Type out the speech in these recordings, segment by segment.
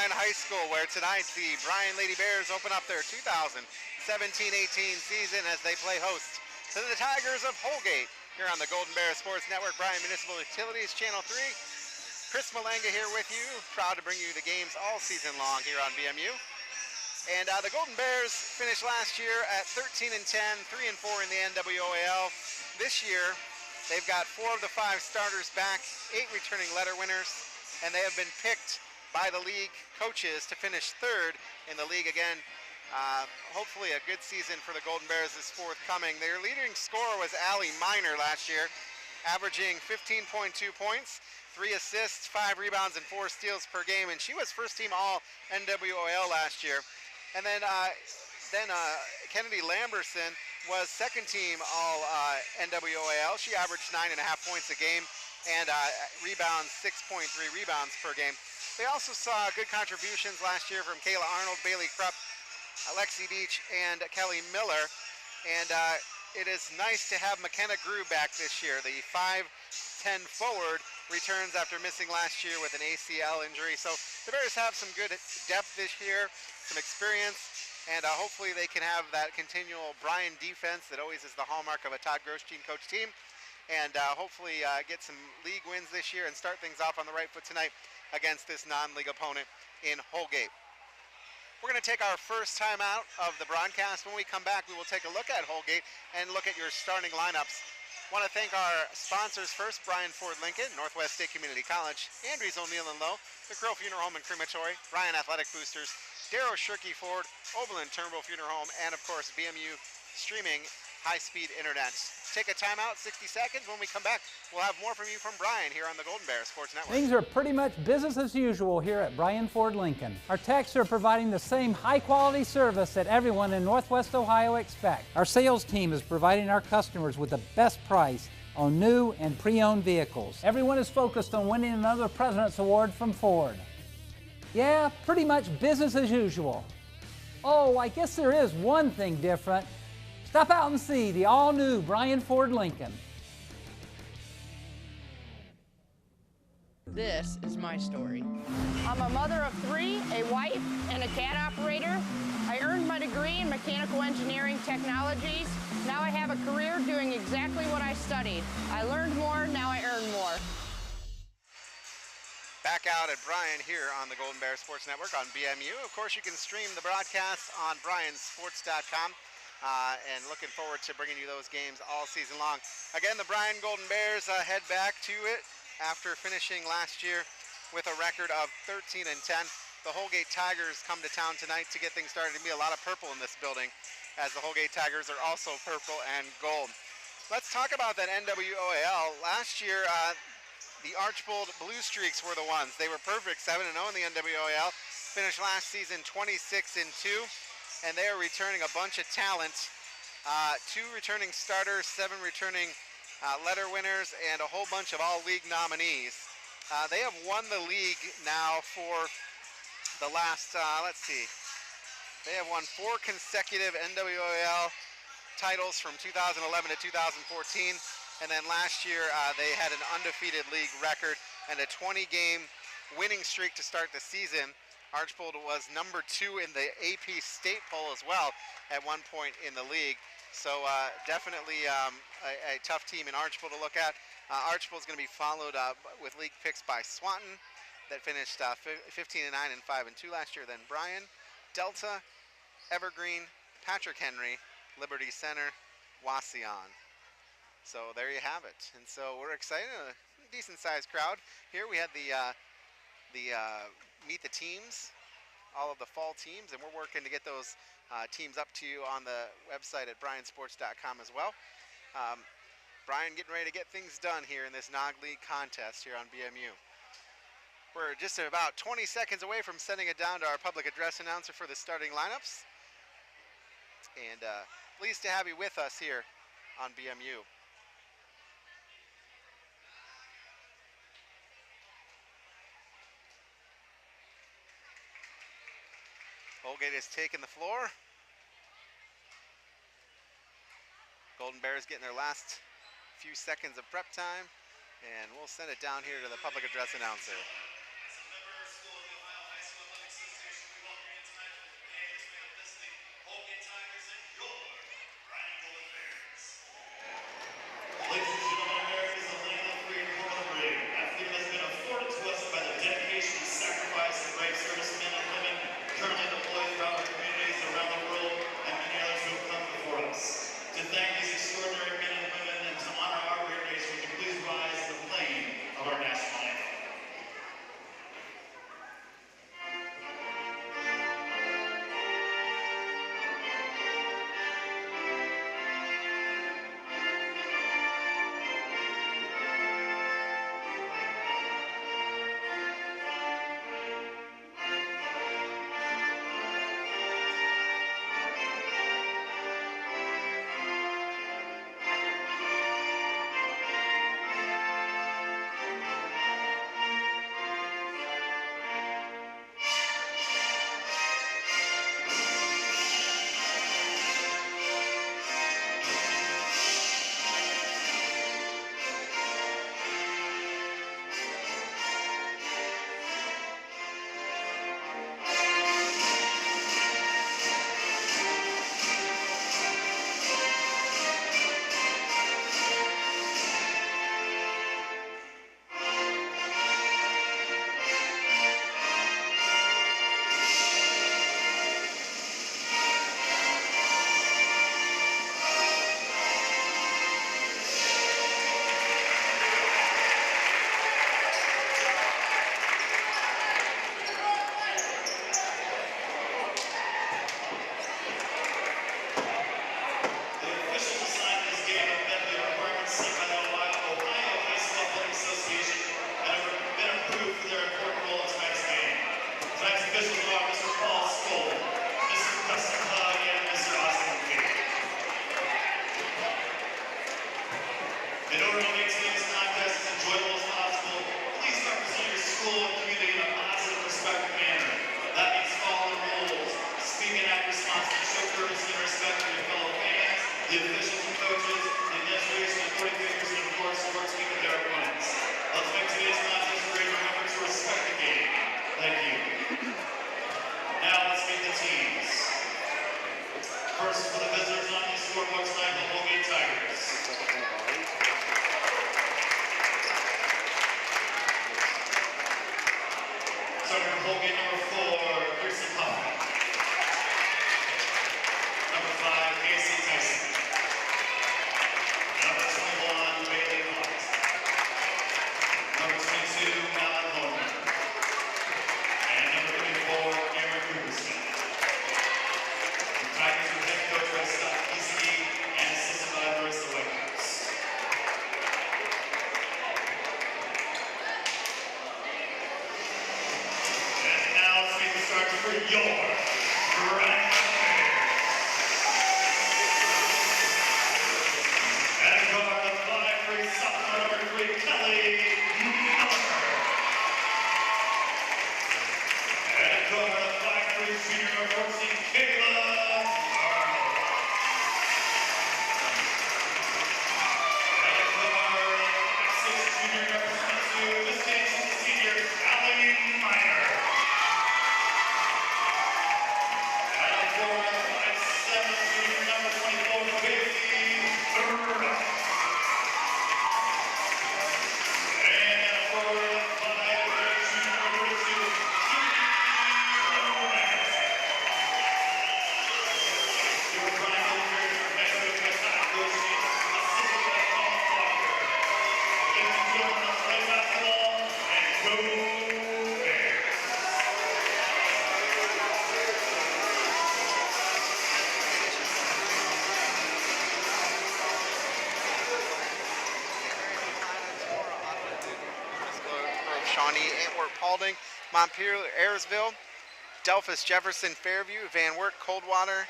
Bryan High School, where tonight the Bryan Lady Bears open up their 2017-18 season as they play host to the Tigers of Holgate here on the Golden Bear Sports Network, Bryan Municipal Utilities, Channel 3. Chris Malenga here with you, proud to bring you the games all season long here on BMU. And the Golden Bears finished last year at 13-10, 3-4 in the NWOAL. This year, they've got 4 of the 5 starters back, 8 returning letter winners, and they have been picked by the league coaches to finish 3rd in the league again. Hopefully a good season for the Golden Bears is forthcoming. Their leading scorer was Allie Miner last year, averaging 15.2 points, 3 assists, 5 rebounds, and 4 steals per game, and she was first team all NWOAL last year. And then Kennedy Lamberson was second team all NWOAL. She averaged 9.5 points a game and rebounds, 6.3 rebounds per game. They also saw good contributions last year from Kayla Arnold, Bailey Krupp, Alexi Deach, and Kelly Miller. And it is nice to have McKenna Grew back this year. The 5'10" forward returns after missing last year with an ACL injury. So the Bears have some good depth this year, some experience, and hopefully they can have that continual Bryan defense that always is the hallmark of a Todd Grostein coach team. And hopefully get some league wins this year and start things off on the right foot tonight against this non-league opponent in Holgate. We're going to take our first time out of the broadcast. When we come back, we will take a look at Holgate and look at your starting lineups. I want to thank our sponsors first, Bryan Ford Lincoln, Northwest State Community College, Andrews O'Neill and Lowe, the Crow Funeral Home and Crematory, Bryan Athletic Boosters, Darrow Shirkey Ford, Oberlin Turnbull Funeral Home, and of course BMU Streaming High-Speed Internet. Take a timeout, 60 seconds. When we come back, we'll have more from you from Bryan here on the Golden Bear Sports Network. Things are pretty much business as usual here at Bryan Ford Lincoln. Our techs are providing the same high-quality service that everyone in Northwest Ohio expects. Our sales team is providing our customers with the best price on new and pre-owned vehicles. Everyone is focused on winning another President's Award from Ford. Yeah, pretty much business as usual. Oh, I guess there is one thing different. Stop out and see the all-new Bryan Ford Lincoln. This is my story. I'm a mother of 3, a wife, and a cat operator. I earned my degree in mechanical engineering technologies. Now I have a career doing exactly what I studied. I learned more, now I earn more. Back out at Bryan here on the Golden Bear Sports Network on BMU. Of course, you can stream the broadcast on bryansports.com. And looking forward to bringing you those games all season long. Again, the Bryan Golden Bears head back to it after finishing last year with a record of 13-10. The Holgate Tigers come to town tonight to get things started. There'll be a lot of purple in this building, as the Holgate Tigers are also purple and gold. Let's talk about that NWOAL. Last year, the Archbold Blue Streaks were the ones. They were perfect, 7-0 in the NWOAL. Finished last season 26-2. And they are returning a bunch of talent, 2 returning starters, 7 returning letter winners, and a whole bunch of all-league nominees. They have won the league now for the last, they have won 4 consecutive NWOAL titles from 2011 to 2014, and then last year they had an undefeated league record and a 20-game winning streak to start the season. Archbold was number 2 in the AP state poll as well at one point in the league. So definitely a tough team in Archbold to look at. Archbold's going to be followed with league picks by Swanton that finished 15-9 and 5-2 last year. Then Bryan, Delta, Evergreen, Patrick Henry, Liberty Center, Wauseon. So there you have it. And so we're excited. A decent sized crowd here. We had the meet the teams, all of the fall teams, and we're working to get those teams up to you on the website at bryansports.com as well. Bryan getting ready to get things done here in this NOG League contest here on BMU. We're just about 20 seconds away from sending it down to our public address announcer for the starting lineups. And pleased to have you with us here on BMU. Holgate has taken the floor. Golden Bears getting their last few seconds of prep time, and we'll send it down here to the public address announcer. First for the visitors on the scoreboard tonight, the Holgate Tigers. Starting from Holgate, number 4, Kirsten Huffman. Number 5, Casey Tyson. Number 21, Bailey Hawks. Number 22, Malin Holman. And number 34, Cameron Rubenstein. The Tigers were head coached by Scott Easky and assisted by Marissa Whitehouse. And now let's make the start for your Bryan. And go on the 5-3 sophomore number 3, Kelly Miller. And go on the 5-3 senior number 14, Kayla Arnold. And go on the 5-6 junior number 22, this stage senior, Allie Miner. And go on the 5-7 junior number 24, Bailey Burrow. And for the 5-8 junior number 32, your Bryan Holgate head coach by Scott Easky, assisted by Paul Walker. Ladies and gentlemen, let's play basketball and go Bears. Shawnee, Antwerp, Paulding, Montpelier, Ayersville, Delphus, Jefferson, Fairview, Van Wert, Coldwater.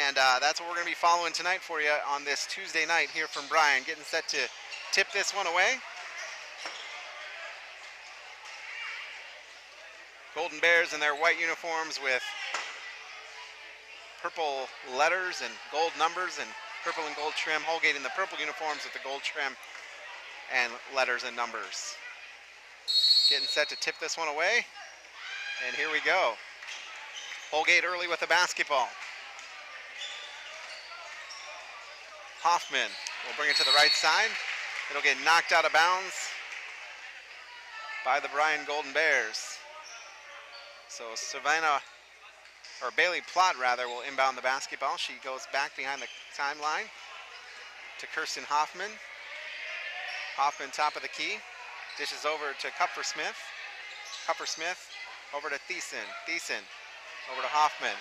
And that's what we're going to be following tonight for you on this Tuesday night here from Bryan. Getting set to tip this one away. Golden Bears in their white uniforms with purple letters and gold numbers and purple and gold trim. Holgate in the purple uniforms with the gold trim and letters and numbers. Getting set to tip this one away. And here we go. Holgate early with the basketball. Hoffman will bring it to the right side. It'll get knocked out of bounds by the Bryan Golden Bears. So Bailey Plott rather, will inbound the basketball. She goes back behind the timeline to Kirsten Hoffman. Hoffman top of the key. Dishes over to Kupfer-Smith. Kupfer-Smith over to Thiessen. Thiessen over to Hoffman.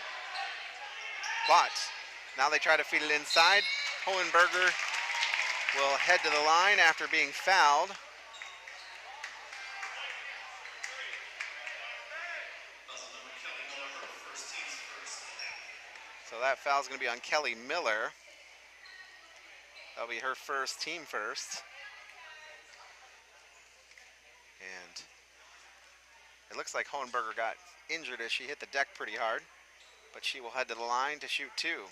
Plott. Now they try to feed it inside. Hohenberger will head to the line after being fouled. So that foul is going to be on Kelly Miller. That'll be her first, team first. And it looks like Hohenberger got injured as she hit the deck pretty hard, but she will head to the line to shoot two.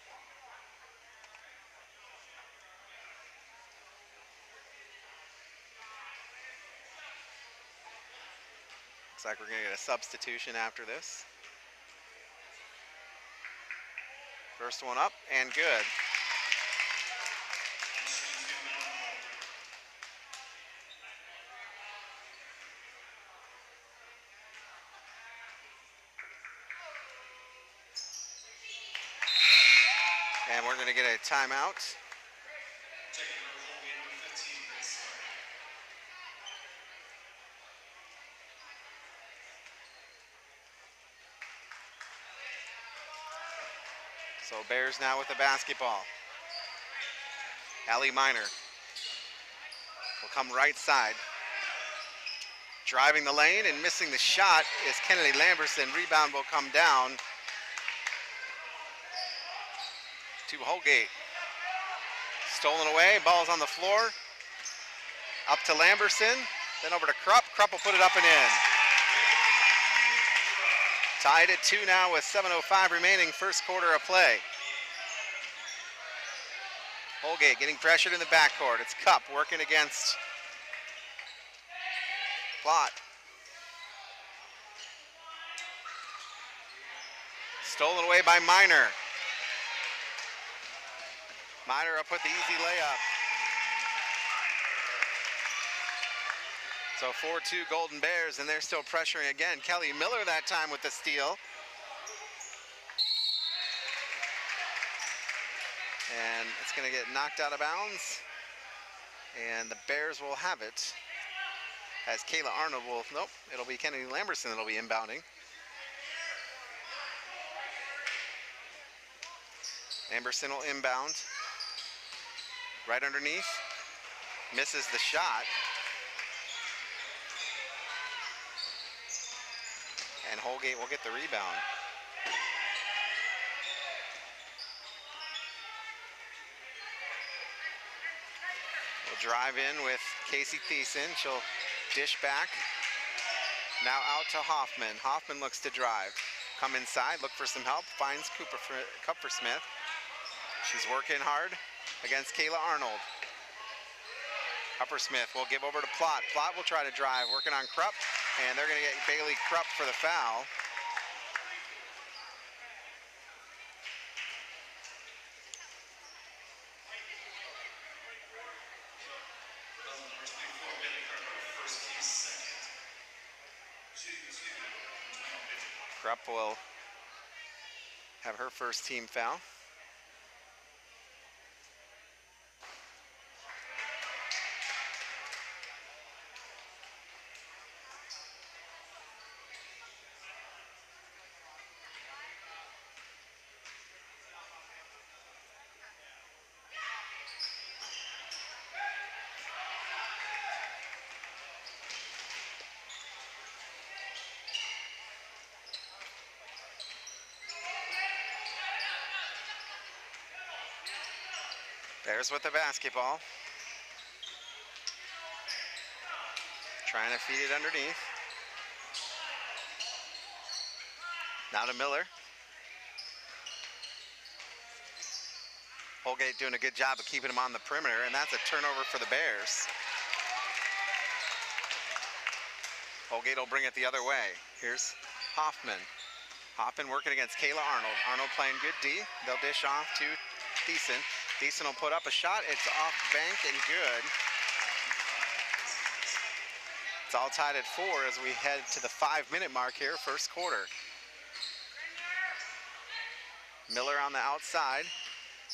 Looks like we're going to get a substitution after this. First one up and good. And we're going to get a timeout. So Bears now with the basketball. Allie Miner will come right side. Driving the lane and missing the shot is Kennedy Lamberson. Rebound will come down to Holgate. Stolen away, ball's on the floor. Up to Lamberson, then over to Krupp. Krupp will put it up and in. Tied at 2 now with 7:05 remaining, first quarter of play. Holgate getting pressured in the backcourt. It's Kupp working against Plott. Stolen away by Miner. Minor up with the easy layup. So 4-2 Golden Bears, and they're still pressuring again. Kelly Miller that time with the steal. And it's going to get knocked out of bounds. And the Bears will have it. As Kayla Arnold will, nope, it'll be Kennedy Lamberson that'll be inbounding. Lamberson will inbound. Right underneath. Misses the shot. And Holgate will get the rebound. We'll drive in with Casey Thiessen. She'll dish back. Now out to Hoffman. Hoffman looks to drive. Come inside, look for some help. Finds Kupfersmith. She's working hard against Kayla Arnold. Kupfersmith will give over to Plott. Plott will try to drive, working on Krupp. And they're going to get Bailey Krupp for the foul. Krupp will have her first team foul. Bears with the basketball. Trying to feed it underneath. Now to Miller. Holgate doing a good job of keeping him on the perimeter, and that's a turnover for the Bears. Holgate will bring it the other way. Here's Hoffman. Hoffman working against Kayla Arnold. Arnold playing good D. They'll dish off to Thiessen. Thiessen will put up a shot. It's off bank and good. It's all tied at 4 as we head to the 5-minute mark here, first quarter. Miller on the outside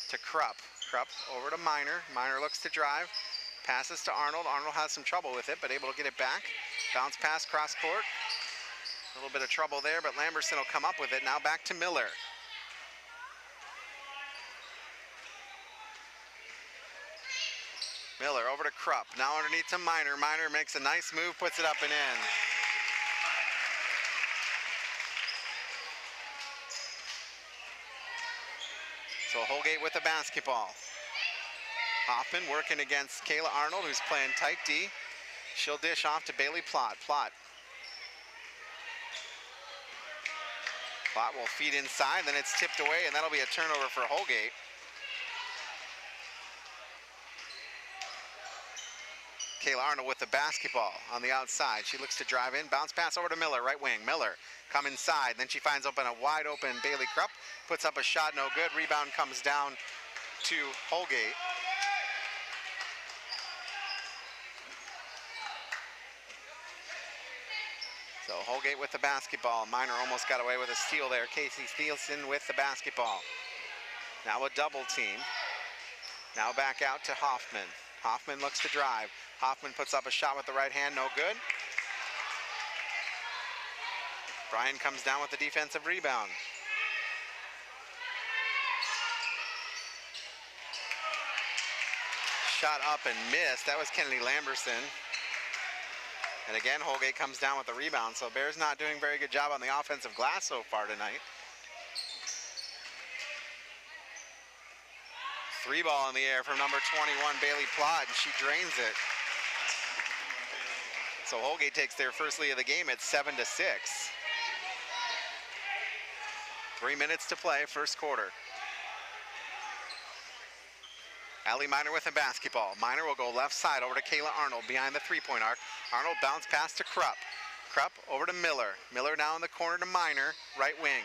to Krupp. Krupp over to Minor. Minor looks to drive. Passes to Arnold. Arnold has some trouble with it, but able to get it back. Bounce pass cross court. A little bit of trouble there, but Lamberson will come up with it. Now back to Miller. Miller over to Krupp. Now underneath to Minor. Minor makes a nice move, puts it up and in. So Holgate with the basketball. Hoffman working against Kayla Arnold, who's playing tight D. She'll dish off to Bailey Plott. Plott will feed inside, then it's tipped away, and that'll be a turnover for Holgate. Kayla Arnold with the basketball on the outside. She looks to drive in. Bounce pass over to Miller, right wing. Miller come inside. Then she finds a wide open Bailey Krupp. Puts up a shot, no good. Rebound comes down to Holgate. So Holgate with the basketball. Minor almost got away with a steal there. Casey Thiessen with the basketball. Now a double team. Now back out to Hoffman. Hoffman looks to drive. Hoffman puts up a shot with the right hand, no good. Bryan comes down with the defensive rebound. Shot up and missed. That was Kennedy Lamberson. And again, Holgate comes down with the rebound. So Bears not doing a very good job on the offensive glass so far tonight. 3 ball in the air from number 21, Bailey Plott, and she drains it. So Holgate takes their first lead of the game at 7-6. 3 minutes to play, first quarter. Allie Minor with the basketball. Minor will go left side over to Kayla Arnold behind the three-point arc. Arnold bounce pass to Krupp. Krupp over to Miller. Miller now in the corner to Minor, right wing.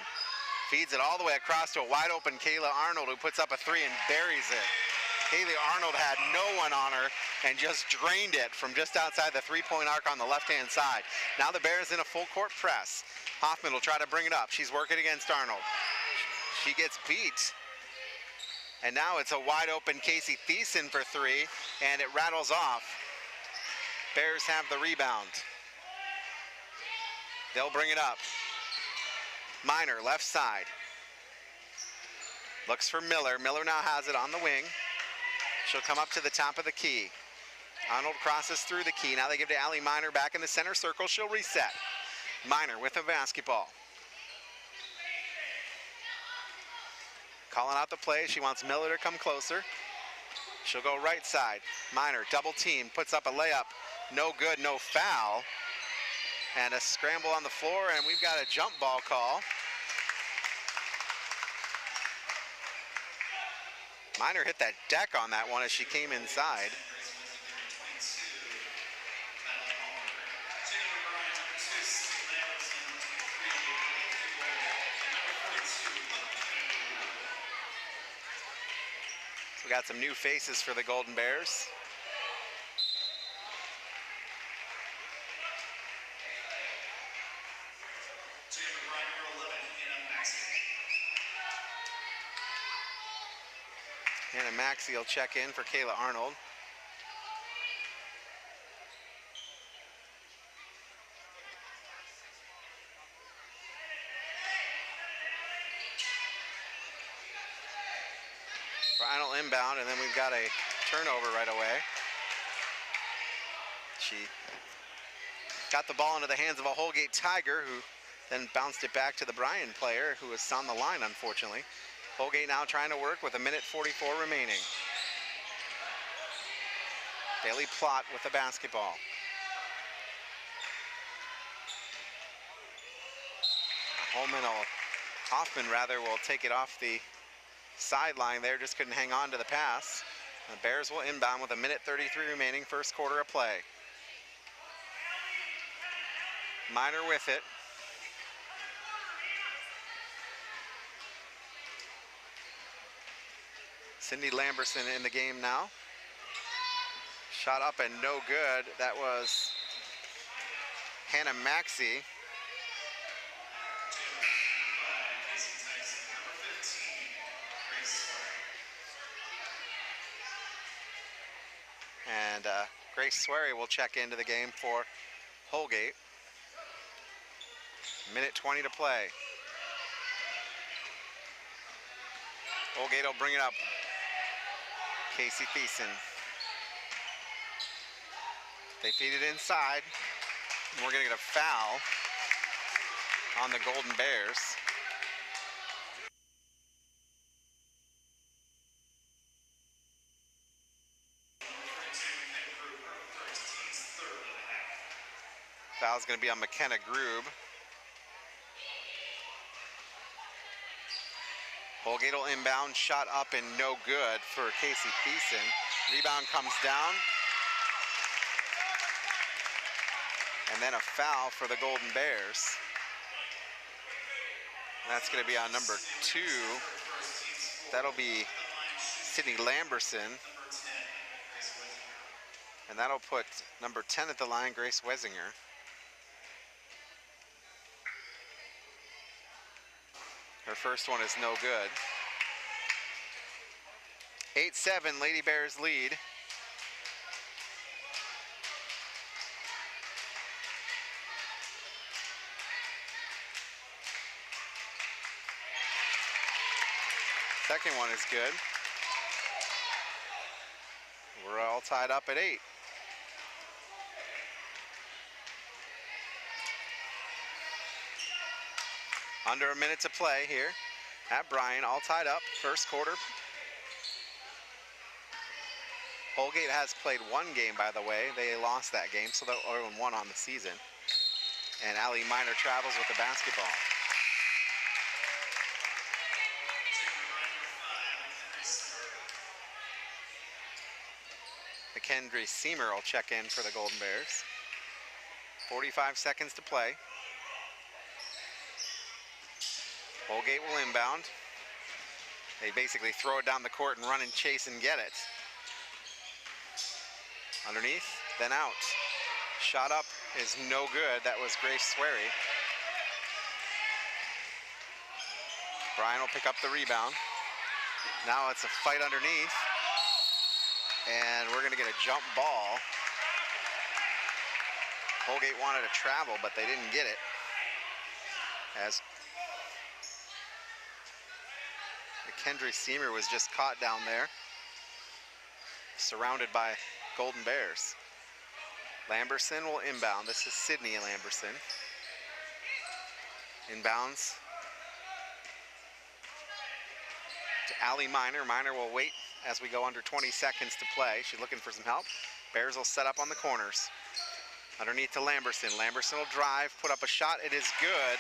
Feeds it all the way across to a wide open Kayla Arnold, who puts up a 3 and buries it. Haley Arnold had no one on her and just drained it from just outside the three-point arc on the left-hand side. Now the Bears in a full court press. Hoffman will try to bring it up. She's working against Arnold. She gets beat. And now it's a wide open Casey Thiessen for three, and it rattles off. Bears have the rebound. They'll bring it up. Minor, left side. Looks for Miller. Miller now has it on the wing. She'll come up to the top of the key. Arnold crosses through the key. Now they give to Allie Minor back in the center circle. She'll reset. Minor with the basketball. Calling out the play. She wants Miller to come closer. She'll go right side. Minor, double team, puts up a layup. No good, no foul. And a scramble on the floor, and we've got a jump ball call. Minor hit that deck on that one as she came inside. So we got some new faces for the Golden Bears. Hannah Maxey will check in for Kayla Arnold. Bryan will inbound, and then we've got a turnover right away. She got the ball into the hands of a Holgate Tiger, who then bounced it back to the Bryan player, who was on the line, unfortunately. Holgate now trying to work with a minute 44 remaining. Bailey Plott with the basketball. Hoffman will take it off the sideline there, just couldn't hang on to the pass. The Bears will inbound with a minute 33 remaining, first quarter of play. Minor with it. Cindy Lamberson in the game now. Shot up and no good. That was Hannah Maxey. And Grace Swery will check into the game for Holgate. Minute 20 to play. Holgate will bring it up. Casey Thiessen. They feed it inside. And we're going to get a foul on the Golden Bears. Foul's going to be on McKenna Grube. Holgate will inbound, shot up and no good for Casey Thiessen. Rebound comes down. And then a foul for the Golden Bears. That's going to be on number 2. That'll be Sydney Lamberson. And that'll put number 10 at the line, Grace Wesinger. Her first one is no good. 8-7, Lady Bears lead. Second one is good. We're all tied up at 8. Under a minute to play here at Bryan, all tied up, first quarter. Holgate has played one game, by the way. They lost that game, so they're 0-1 on the season. And Allie Minor travels with the basketball. Kendry Seamer will check in for the Golden Bears. 45 seconds to play. Holgate will inbound. They basically throw it down the court and run and chase and get it. Underneath, then out. Shot up is no good. That was Grace Swery. Bryan will pick up the rebound. Now it's a fight underneath. And we're gonna get a jump ball. Holgate wanted to travel, but they didn't get it. As Kendra Seamer was just caught down there, surrounded by Golden Bears. Lamberson will inbound. This is Sydney Lamberson. Inbounds to Allie Miner. Miner will wait as we go under 20 seconds to play. She's looking for some help. Bears will set up on the corners. Underneath to Lamberson. Lamberson will drive, put up a shot. It is good.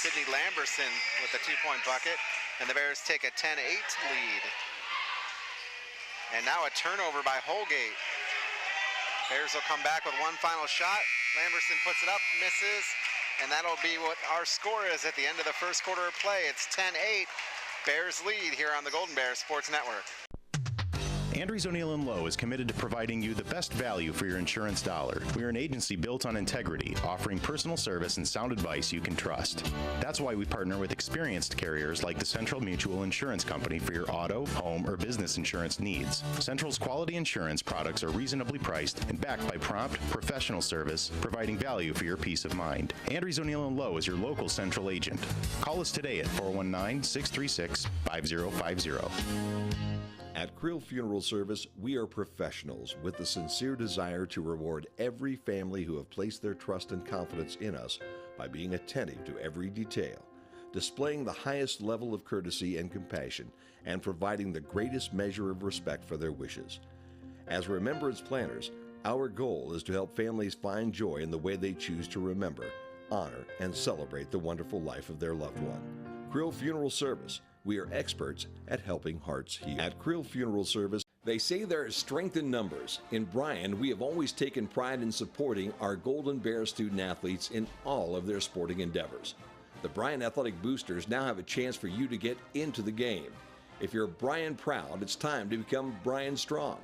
Sydney Lamberson with the 2-point bucket. And the Bears take a 10-8 lead. And now a turnover by Holgate. Bears will come back with one final shot. Lamberson puts it up, misses, and that'll be what our score is at the end of the first quarter of play. It's 10-8. Bears lead here on the Golden Bears Sports Network. Andrews O'Neill & Lowe is committed to providing you the best value for your insurance dollar. We are an agency built on integrity, offering personal service and sound advice you can trust. That's why we partner with experienced carriers like the Central Mutual Insurance Company for your auto, home, or business insurance needs. Central's quality insurance products are reasonably priced and backed by prompt, professional service, providing value for your peace of mind. Andrews O'Neill & Lowe is your local Central agent. Call us today at 419-636-5050. At Krill Funeral Service, we are professionals with the sincere desire to reward every family who have placed their trust and confidence in us by being attentive to every detail, displaying the highest level of courtesy and compassion, and providing the greatest measure of respect for their wishes. As remembrance planners, our goal is to help families find joy in the way they choose to remember, honor, and celebrate the wonderful life of their loved one. Krill Funeral Service. We are experts at helping hearts heal. At Krill Funeral Service, they say there is strength in numbers. In Bryan, we have always taken pride in supporting our Golden Bear student athletes in all of their sporting endeavors. The Bryan Athletic Boosters now have a chance for you to get into the game. If you're Bryan proud, it's time to become Bryan strong.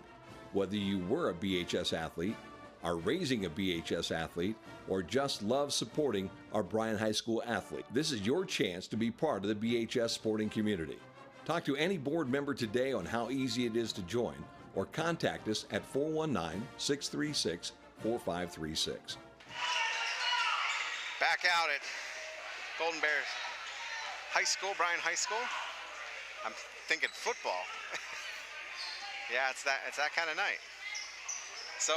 Whether you were a BHS athlete, are raising a BHS athlete, or just love supporting our Bryan High School athlete, this is your chance to be part of the BHS sporting community. Talk to any board member today on how easy it is to join, or contact us at 419-636-4536. Back out at Golden Bears High School, Bryan High School. I'm thinking football. Yeah, it's that kind of night. So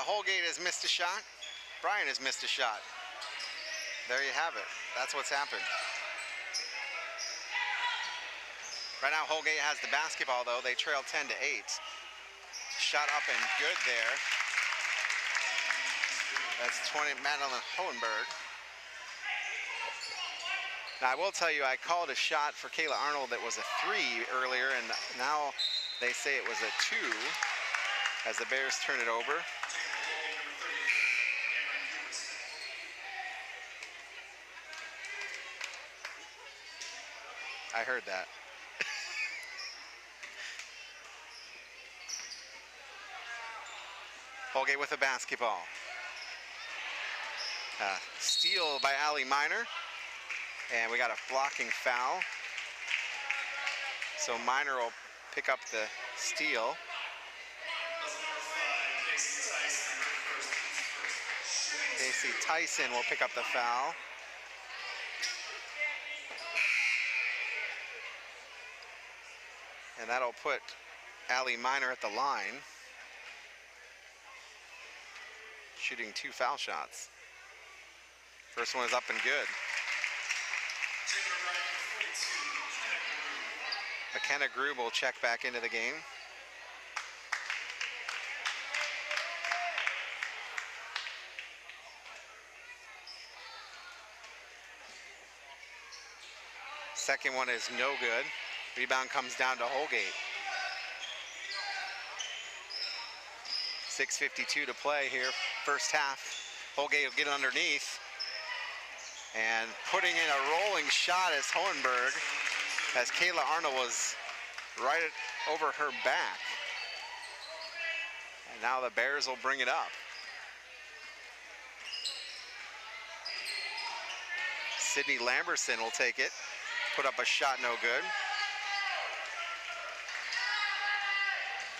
Holgate has missed a shot. Bryan has missed a shot. There you have it. That's what's happened. Right now Holgate has the basketball though. They trail 10-8. Shot up and good there. That's 20, Madeline Hohenberg. Now I will tell you, I called a shot for Kayla Arnold that was a 3 earlier, and now they say it was a 2 as the Bears turn it over. I heard that. Holgate with a basketball. Steal by Allie Miner. And we got a blocking foul. So Miner will pick up the steal. Casey Tyson will pick up the foul. And that'll put Allie Miner at the line, shooting 2 foul shots. First one is up and good. McKenna Grube will check back into the game. Second one is no good. Rebound comes down to Holgate. 6:52 to play here, first half. Holgate will get underneath. And putting in a rolling shot is Hohenberg, as Kayla Arnold was right over her back. And Now the Bears will bring it up. Sydney Lamberson will take it. Put up a shot, no good.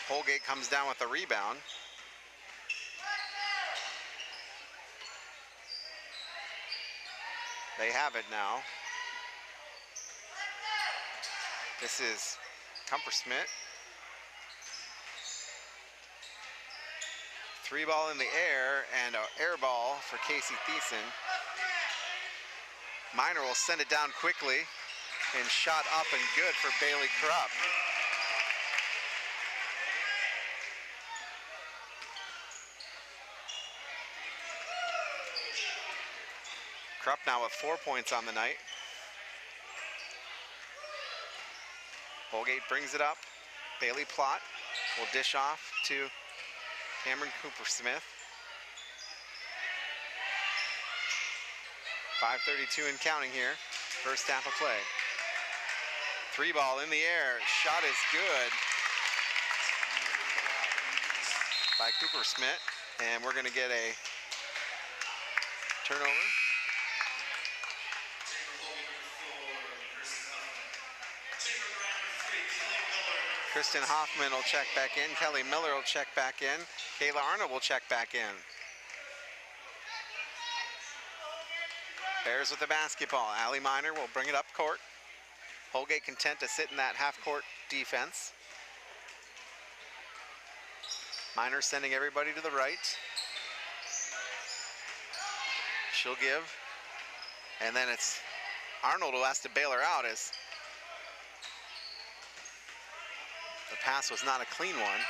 Holgate comes down with the rebound. They have it now. This is Kumpersmith. 3 ball in the air and an air ball for Casey Thiessen. Miner will send it down quickly and shot up and good for Bailey Krupp. Krupp now with 4 points on the night. Holgate brings it up. Bailey Plott will dish off to Cameron Cooper-Smith. 5:32 and counting here. First half of play. 3 ball in the air. Shot is good by Cooper-Smith. And we're going to get a turnover. Kristen Hoffman will check back in. Kelly Miller will check back in. Kayla Arnold will check back in. Bears with the basketball. Allie Miner will bring it up court. Holgate content to sit in that half-court defense. Miner sending everybody to the right. She'll give. And then it's Arnold who has to bail her out as the pass was not a clean one.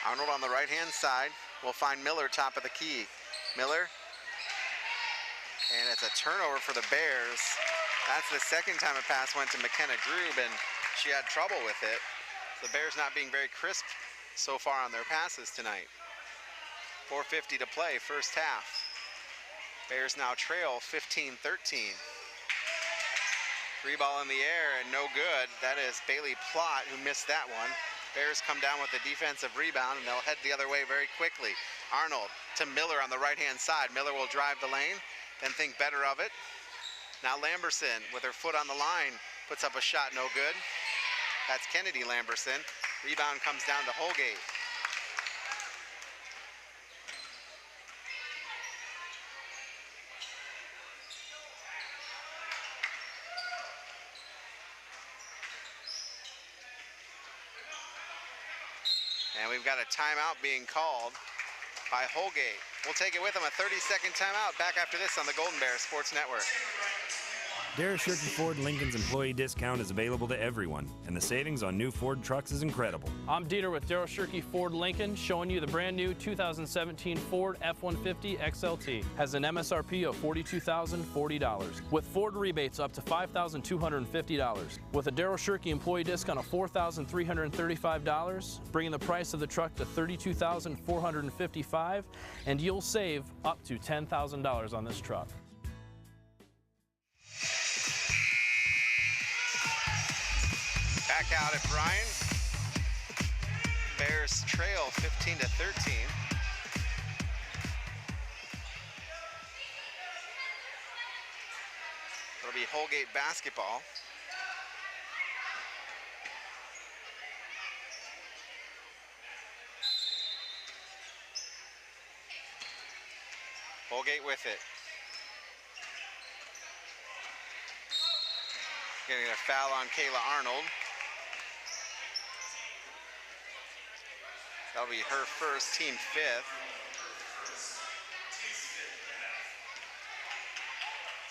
Arnold on the right-hand side will find Miller top of the key. Miller, and it's a turnover for the Bears. That's the second time a pass went to McKenna Grube, and she had trouble with it. The Bears not being very crisp so far on their passes tonight. 4:50 to play, first half. Bears now trail 15-13. 3 ball in the air and no good. That is Bailey Plott who missed that one. Bears come down with the defensive rebound and they'll head the other way very quickly. Arnold to Miller on the right-hand side. Miller will drive the lane, then think better of it. Now Lamberson with her foot on the line puts up a shot, no good. That's Kennedy Lamberson. Rebound comes down to Holgate. And we've got a timeout being called by Holgate. We'll take it with them, a 30-second timeout. Back after this on the Golden Bear Sports Network. Darragh Shirky Ford Lincoln's employee discount is available to everyone, and the savings on new Ford trucks is incredible. I'm Dieter with Darragh Shirky Ford Lincoln, showing you the brand new 2017 Ford F-150 XLT. Has an MSRP of $42,040, with Ford rebates up to $5,250. With a Darragh Shirky employee discount of $4,335, bringing the price of the truck to $32,455, and you'll save up to $10,000 on this truck. Back out at Bryan. Bears trail 15-13. It'll be Holgate basketball. Holgate with it. Getting a foul on Kayla Arnold. That'll be her first, team 5th.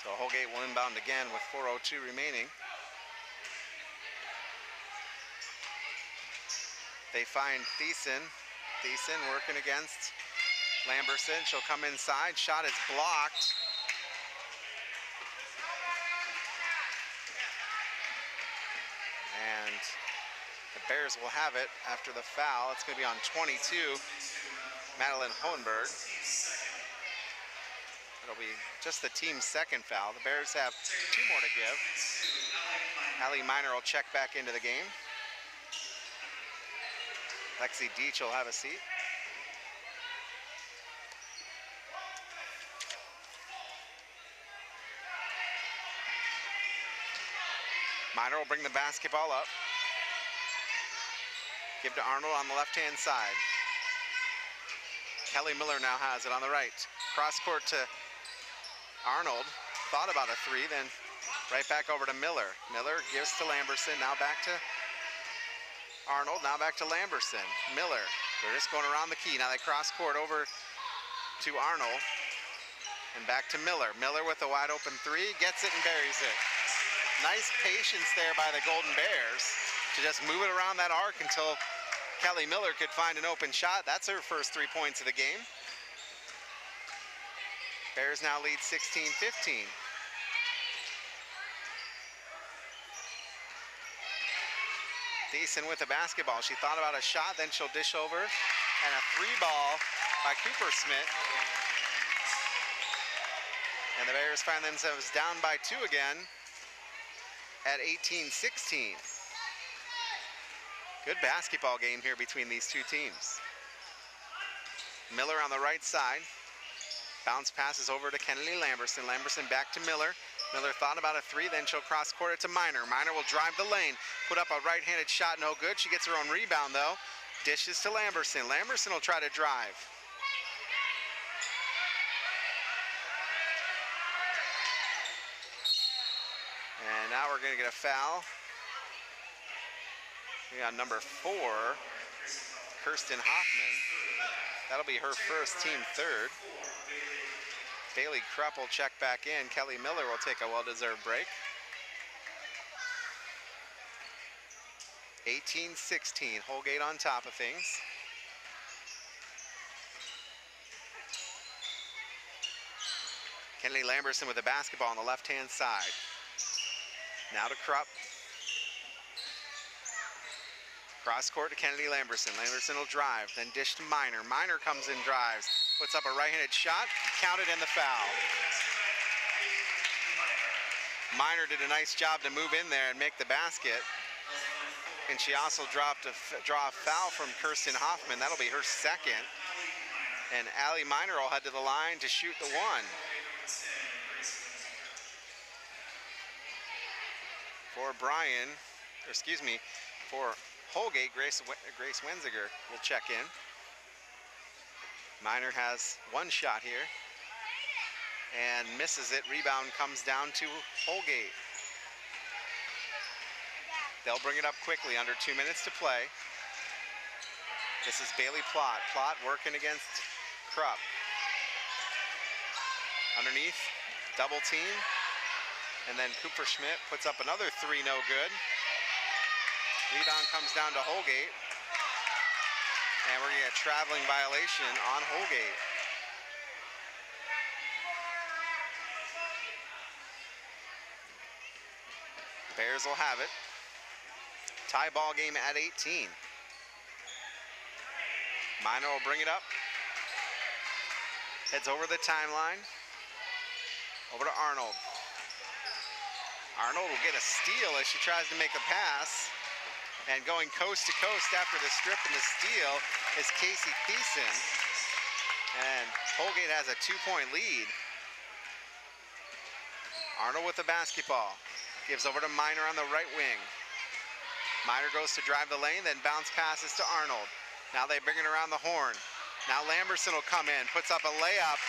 So Holgate will inbound again with 4:02 remaining. They find Thiessen. Thiessen working against Lamberson. She'll come inside. Shot is blocked. And the Bears will have it after the foul. It's going to be on 22, Madeline Hohenberg. It'll be just the team's second foul. The Bears have 2 more to give. Allie Miner will check back into the game. Lexi Deach will have a seat. Minor will bring the basketball up. Give to Arnold on the left-hand side. Kelly Miller now has it on the right. Cross court to Arnold. Thought about a three, then right back over to Miller. Miller gives to Lamberson, now back to Arnold, now back to Lamberson. Miller, they're just going around the key. Now they cross court over to Arnold and back to Miller. Miller with a wide open three, gets it and buries it. Nice patience there by the Golden Bears to just move it around that arc until Kelly Miller could find an open shot. That's her first 3 points of the game. Bears now lead 16-15. Thiessen with the basketball. She thought about a shot, then she'll dish over. And a three ball by Cooper Smith. And the Bears find themselves down by 2 again at 18-16. Good basketball game here between these two teams. Miller on the right side. Bounce passes over to Kennedy Lamberson. Lamberson back to Miller. Miller thought about a three, then she'll cross court it to Minor. Minor will drive the lane, put up a right-handed shot, no good. She gets her own rebound though. Dishes to Lamberson. Lamberson will try to drive. And now we're gonna get a foul. We got number 4, Kirsten Hoffman. That'll be her first, team third. Bailey Krupp will check back in. Kelly Miller will take a well-deserved break. 18-16, Holgate on top of things. Kennedy Lamberson with the basketball on the left-hand side. Now to Krupp. Cross court to Kennedy Lamberson. Lamberson will drive, then dish to Minor. Minor comes in, drives, puts up a right-handed shot, counted in the foul. Minor did a nice job to move in there and make the basket. And she also draw a foul from Kirsten Hoffman. That'll be her second. And Allie Minor will head to the line to shoot the one. For Bryan, or excuse me, for Holgate, Grace Wenziger will check in. Minor has one shot here and misses it. Rebound comes down to Holgate. They'll bring it up quickly, under 2 minutes to play. This is Bailey Plott. Plott working against Krupp. Underneath, double team. And then Cooper Schmidt puts up another three, no good. Rebound comes down to Holgate. And we're gonna get a traveling violation on Holgate. Bears will have it. Tie ball game at 18. Minor will bring it up. Heads over the timeline. Over to Arnold. Arnold will get a steal as she tries to make a pass. And going coast to coast after the strip and the steal is Casey Thiessen. And Holgate has a 2-point lead. Arnold with the basketball. Gives over to Minor on the right wing. Minor goes to drive the lane, then bounce passes to Arnold. Now they bring it around the horn. Now Lamberson will come in, puts up a layup.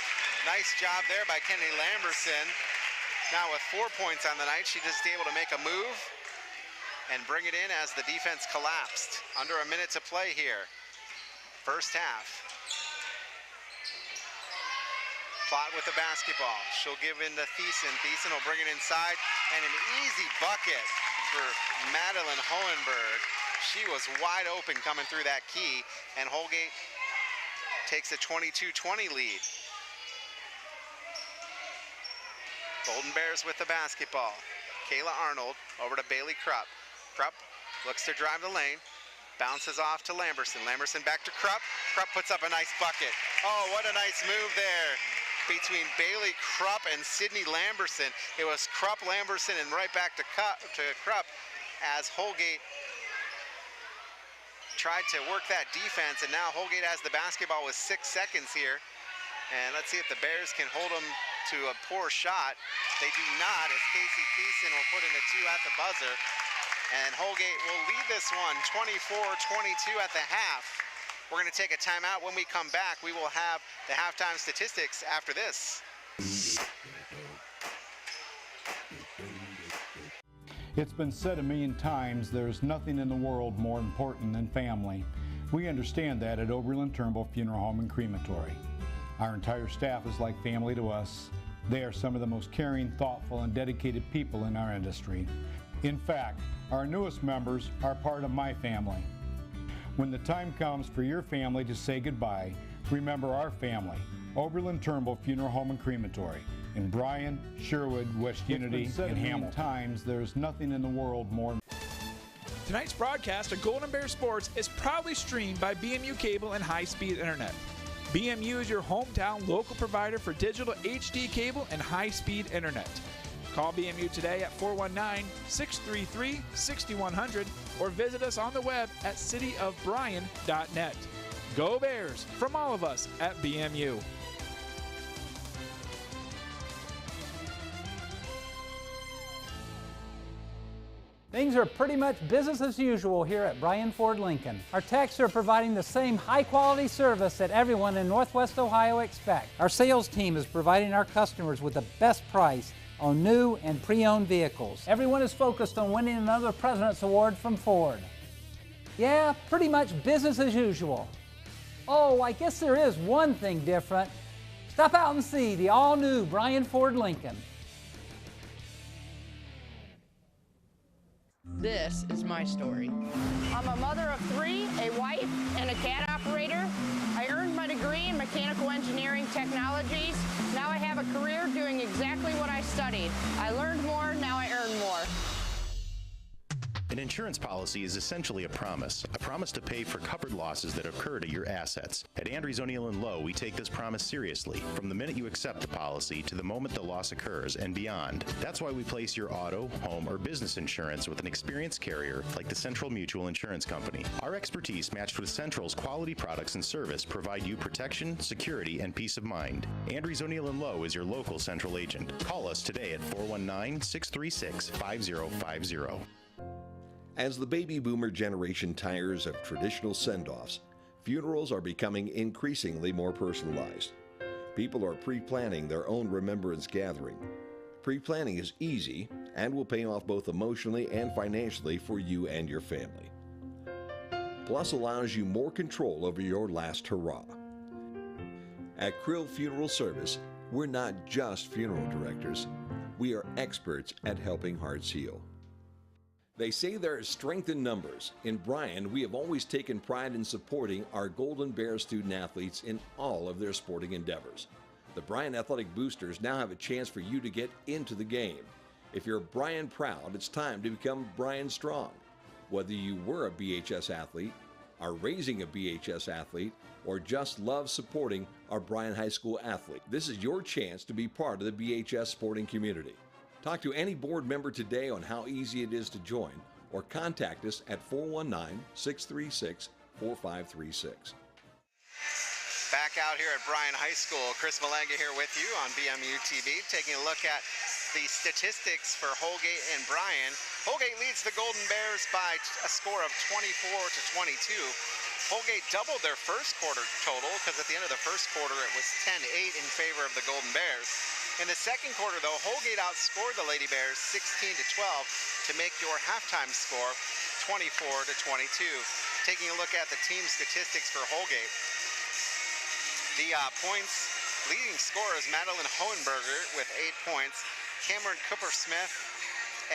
Nice job there by Kennedy Lamberson. Now with 4 points on the night, she's just able to make a move and bring it in as the defense collapsed. Under a minute to play here. First half. Plott with the basketball. She'll give in to Thiessen. Thiessen will bring it inside, and an easy bucket for Madeline Hohenberg. She was wide open coming through that key, and Holgate takes a 22-20 lead. Golden Bears with the basketball. Kayla Arnold over to Bailey Krupp. Krupp looks to drive the lane, bounces off to Lamberson. Lamberson back to Krupp. Krupp puts up a nice bucket. Oh, what a nice move there between Bailey Krupp and Sydney Lamberson. It was Krupp, Lamberson, and right back to Krupp as Holgate tried to work that defense, and now Holgate has the basketball with 6 seconds here. And let's see if the Bears can hold them to a poor shot. They do not, as Casey Thiessen will put in a 2 at the buzzer. And Holgate will lead this one 24-22 at the half. We're going to take a timeout. When we come back, we will have the halftime statistics after this. It's been said a million times, there's nothing in the world more important than family. We understand that at Oberlin Turnbull Funeral Home and Crematory. Our entire staff is like family to us. They are some of the most caring, thoughtful, and dedicated people in our industry. In fact, our newest members are part of my family. When the time comes for your family to say goodbye, remember our family, Oberlin Turnbull Funeral Home and Crematory, in Bryan, Sherwood, West Unity, and Hamilton. Times, there's nothing in the world more. Tonight's broadcast of Golden Bear Sports is proudly streamed by BMU Cable and high-speed internet. BMU is your hometown local provider for digital HD cable and high-speed internet. Call BMU today at 419-633-6100 or visit us on the web at cityofbryan.net. Go Bears from all of us at BMU. Things are pretty much business as usual here at Bryan Ford Lincoln. Our techs are providing the same high-quality service that everyone in Northwest Ohio expects. Our sales team is providing our customers with the best price on new and pre-owned vehicles. Everyone is focused on winning another President's Award from Ford. Yeah, pretty much business as usual. Oh, I guess there is one thing different. Stop out and see the all-new Bryan Ford Lincoln. This is my story. I'm a mother of three, a wife, and a cat operator. I earned my degree in mechanical engineering technologies. Now I have a career doing exactly what I studied. I learned more, now I earn more. An insurance policy is essentially a promise to pay for covered losses that occur to your assets. At Andrews O'Neill & Lowe, we take this promise seriously, from the minute you accept the policy to the moment the loss occurs and beyond. That's why we place your auto, home, or business insurance with an experienced carrier like the Central Mutual Insurance Company. Our expertise, matched with Central's quality products and service, provide you protection, security, and peace of mind. Andrews O'Neill & Lowe is your local Central agent. Call us today at 419-636-5050. As the baby boomer generation tires of traditional send-offs, funerals are becoming increasingly more personalized. People are pre-planning their own remembrance gathering. Pre-planning is easy and will pay off both emotionally and financially for you and your family. Plus allows you more control over your last hurrah. At Krill Funeral Service, we're not just funeral directors. We are experts at helping hearts heal. They say there is strength in numbers. In Bryan, we have always taken pride in supporting our Golden Bear student athletes in all of their sporting endeavors. The Bryan Athletic Boosters now have a chance for you to get into the game. If you're Bryan proud, it's time to become Bryan strong. Whether you were a BHS athlete, are raising a BHS athlete, or just love supporting our Bryan High School athlete, this is your chance to be part of the BHS sporting community. Talk to any board member today on how easy it is to join, or contact us at 419-636-4536. Back out here at Bryan High School, Chris Malenga here with you on BMU TV, taking a look at the statistics for Holgate and Bryan. Holgate leads the Golden Bears by a score of 24-22. Holgate doubled their first quarter total because at the end of the first quarter it was 10-8 in favor of the Golden Bears. In the second quarter, though, Holgate outscored the Lady Bears 16-12 to make your halftime score 24-22. Taking a look at the team statistics for Holgate. The points leading scorers, Madeline Hohenberger with 8 points. Cameron Cooper-Smith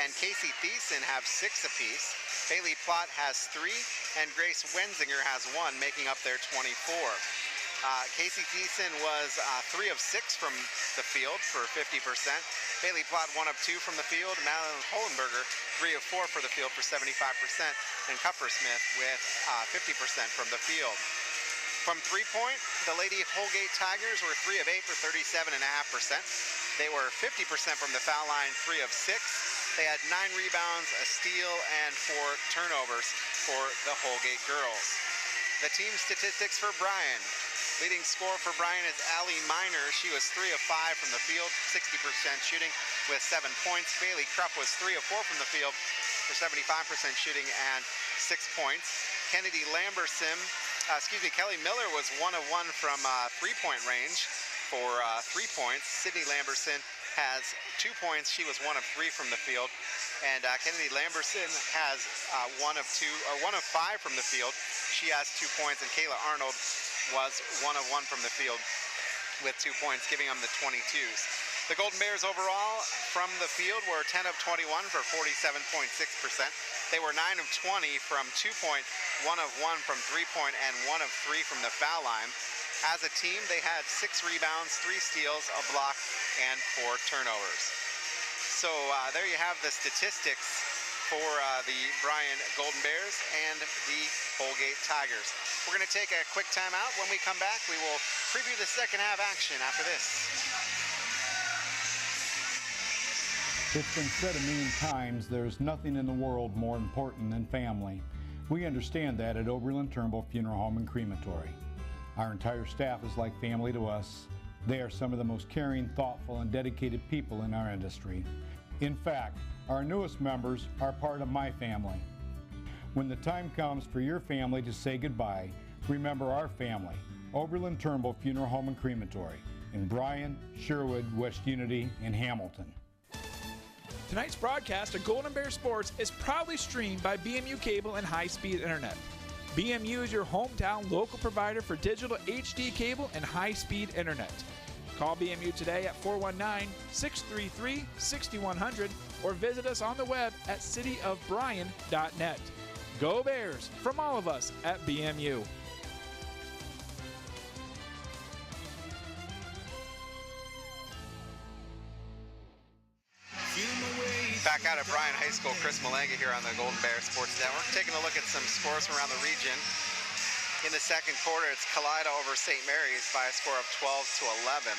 and Casey Thiessen have 6 apiece. Bailey Plott has 3, and Grace Wenzinger has 1, making up their 24. Casey Thiessen was 3 of 6 from the field for 50%. Bailey Plott 1 of 2 from the field. Madeline Hohenberger 3 of 4 for the field for 75%. And Cooper-Smith with 50% from the field. From three-point, the Lady Holgate Tigers were 3 of 8 for 37.5%. They were 50% from the foul line, 3 of 6. They had 9 rebounds, a steal, and 4 turnovers for the Holgate girls. The team statistics for Bryan. Leading scorer for Bryan is Allie Miner. She was 3 of 5 from the field, 60% shooting with 7 points. Bailey Krupp was 3 of 4 from the field, for 75% shooting and 6 points. Kelly Miller was 1 of 1 from three-point range for 3 points. Sydney Lamberson has 2 points. She was 1 of 3 from the field. And Kennedy Lamberson has 1 of 5 from the field. She has 2 points. And Kayla Arnold was 1 of 1 from the field with 2 points, giving them the 22s. The Golden Bears overall from the field were 10 of 21 for 47.6%. They were 9 of 20 from 2-point, 1 of 1 from 3-point, and 1 of 3 from the foul line. As a team, they had 6 rebounds, 3 steals, a block, and 4 turnovers. So there you have the statistics for the Bryan Golden Bears and the Holgate Tigers. We're going to take a quick timeout. When we come back, we will preview the second half action after this. It's been said a million times, there's nothing in the world more important than family. We understand that at Oberlin Turnbull Funeral Home and Crematory. Our entire staff is like family to us. They are some of the most caring, thoughtful, and dedicated people in our industry. In fact, our newest members are part of my family. When the time comes for your family to say goodbye, remember our family, Oberlin Turnbull Funeral Home and Crematory, in Bryan, Sherwood, West Unity, and Hamilton. Tonight's broadcast of Golden Bear Sports is proudly streamed by BMU Cable and High-Speed Internet. BMU is your hometown local provider for digital HD cable and high-speed internet. Call BMU today at 419-633-6100 or visit us on the web at cityofbryan.net. Go Bears from all of us at BMU. Back out at Bryan High School, Chris Malanga here on the Golden Bear Sports Network, taking a look at some scores from around the region. In the second quarter, it's Kalida over St. Mary's by a score of 12-11.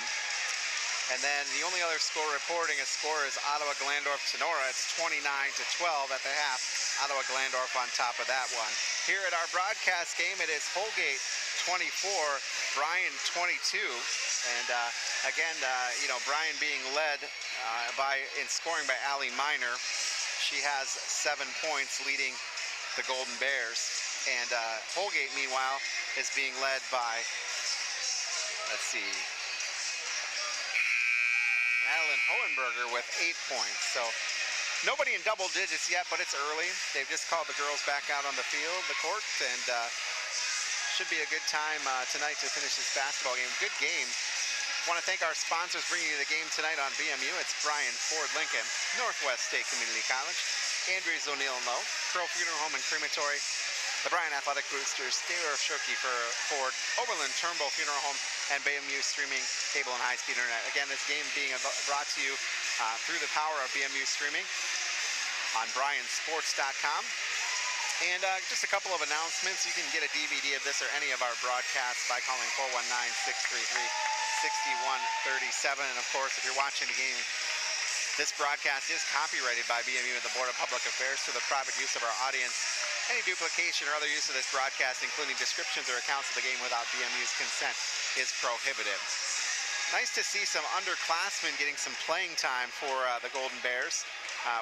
And then the only other score reporting a score is Ottawa-Glandorf-Sonora. It's 29-12 at the half. Ottawa-Glandorf on top of that one. Here at our broadcast game, it is Holgate 24, Bryan 22. And again, Bryan being led in scoring by Allie Miner. She has 7 points, leading the Golden Bears. And Holgate, meanwhile, is being led by, Madeline Hohenberger with 8 points. So nobody in double digits yet, but it's early. They've just called the girls back out on the field, the court, and should be a good time tonight to finish this basketball game. Good game. I want to thank our sponsors bringing you the game tonight on BMU. It's Bryan Ford Lincoln, Northwest State Community College, Andrews O'Neill and Lowe, Pearl Funeral Home and Crematory, the Bryan Athletic Boosters, Daryl Shirky for Ford, Oberlin Turnbull Funeral Home, and BMU Streaming Cable and High-Speed Internet. Again, this game being brought to you through the power of BMU Streaming on bryansports.com. And just a couple of announcements. You can get a DVD of this or any of our broadcasts by calling 419-633-6137. And of course, if you're watching the game, this broadcast is copyrighted by BMU and the Board of Public Affairs for the private use of our audience. Any duplication or other use of this broadcast, including descriptions or accounts of the game without BMU's consent, is prohibited. Nice to see some underclassmen getting some playing time for the Golden Bears.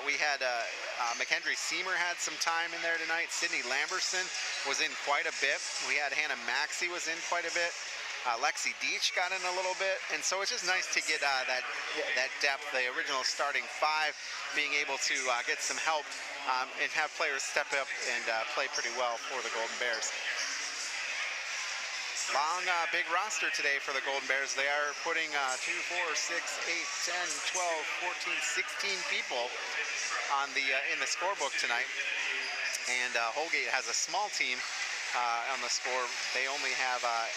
We had McKendry Seymour had some time in there tonight. Sydney Lamberson was in quite a bit. We had Hannah Maxey was in quite a bit. Lexi Deach got in a little bit, and so it's just nice to get that depth. The original starting 5 being able to get some help and have players step up and play pretty well for the Golden Bears. Long, big roster today for the Golden Bears. They are putting 2, 4, 6, 8, 10, 12, 14, 16 people on in the scorebook tonight. And Holgate has a small team on the score. They only have 8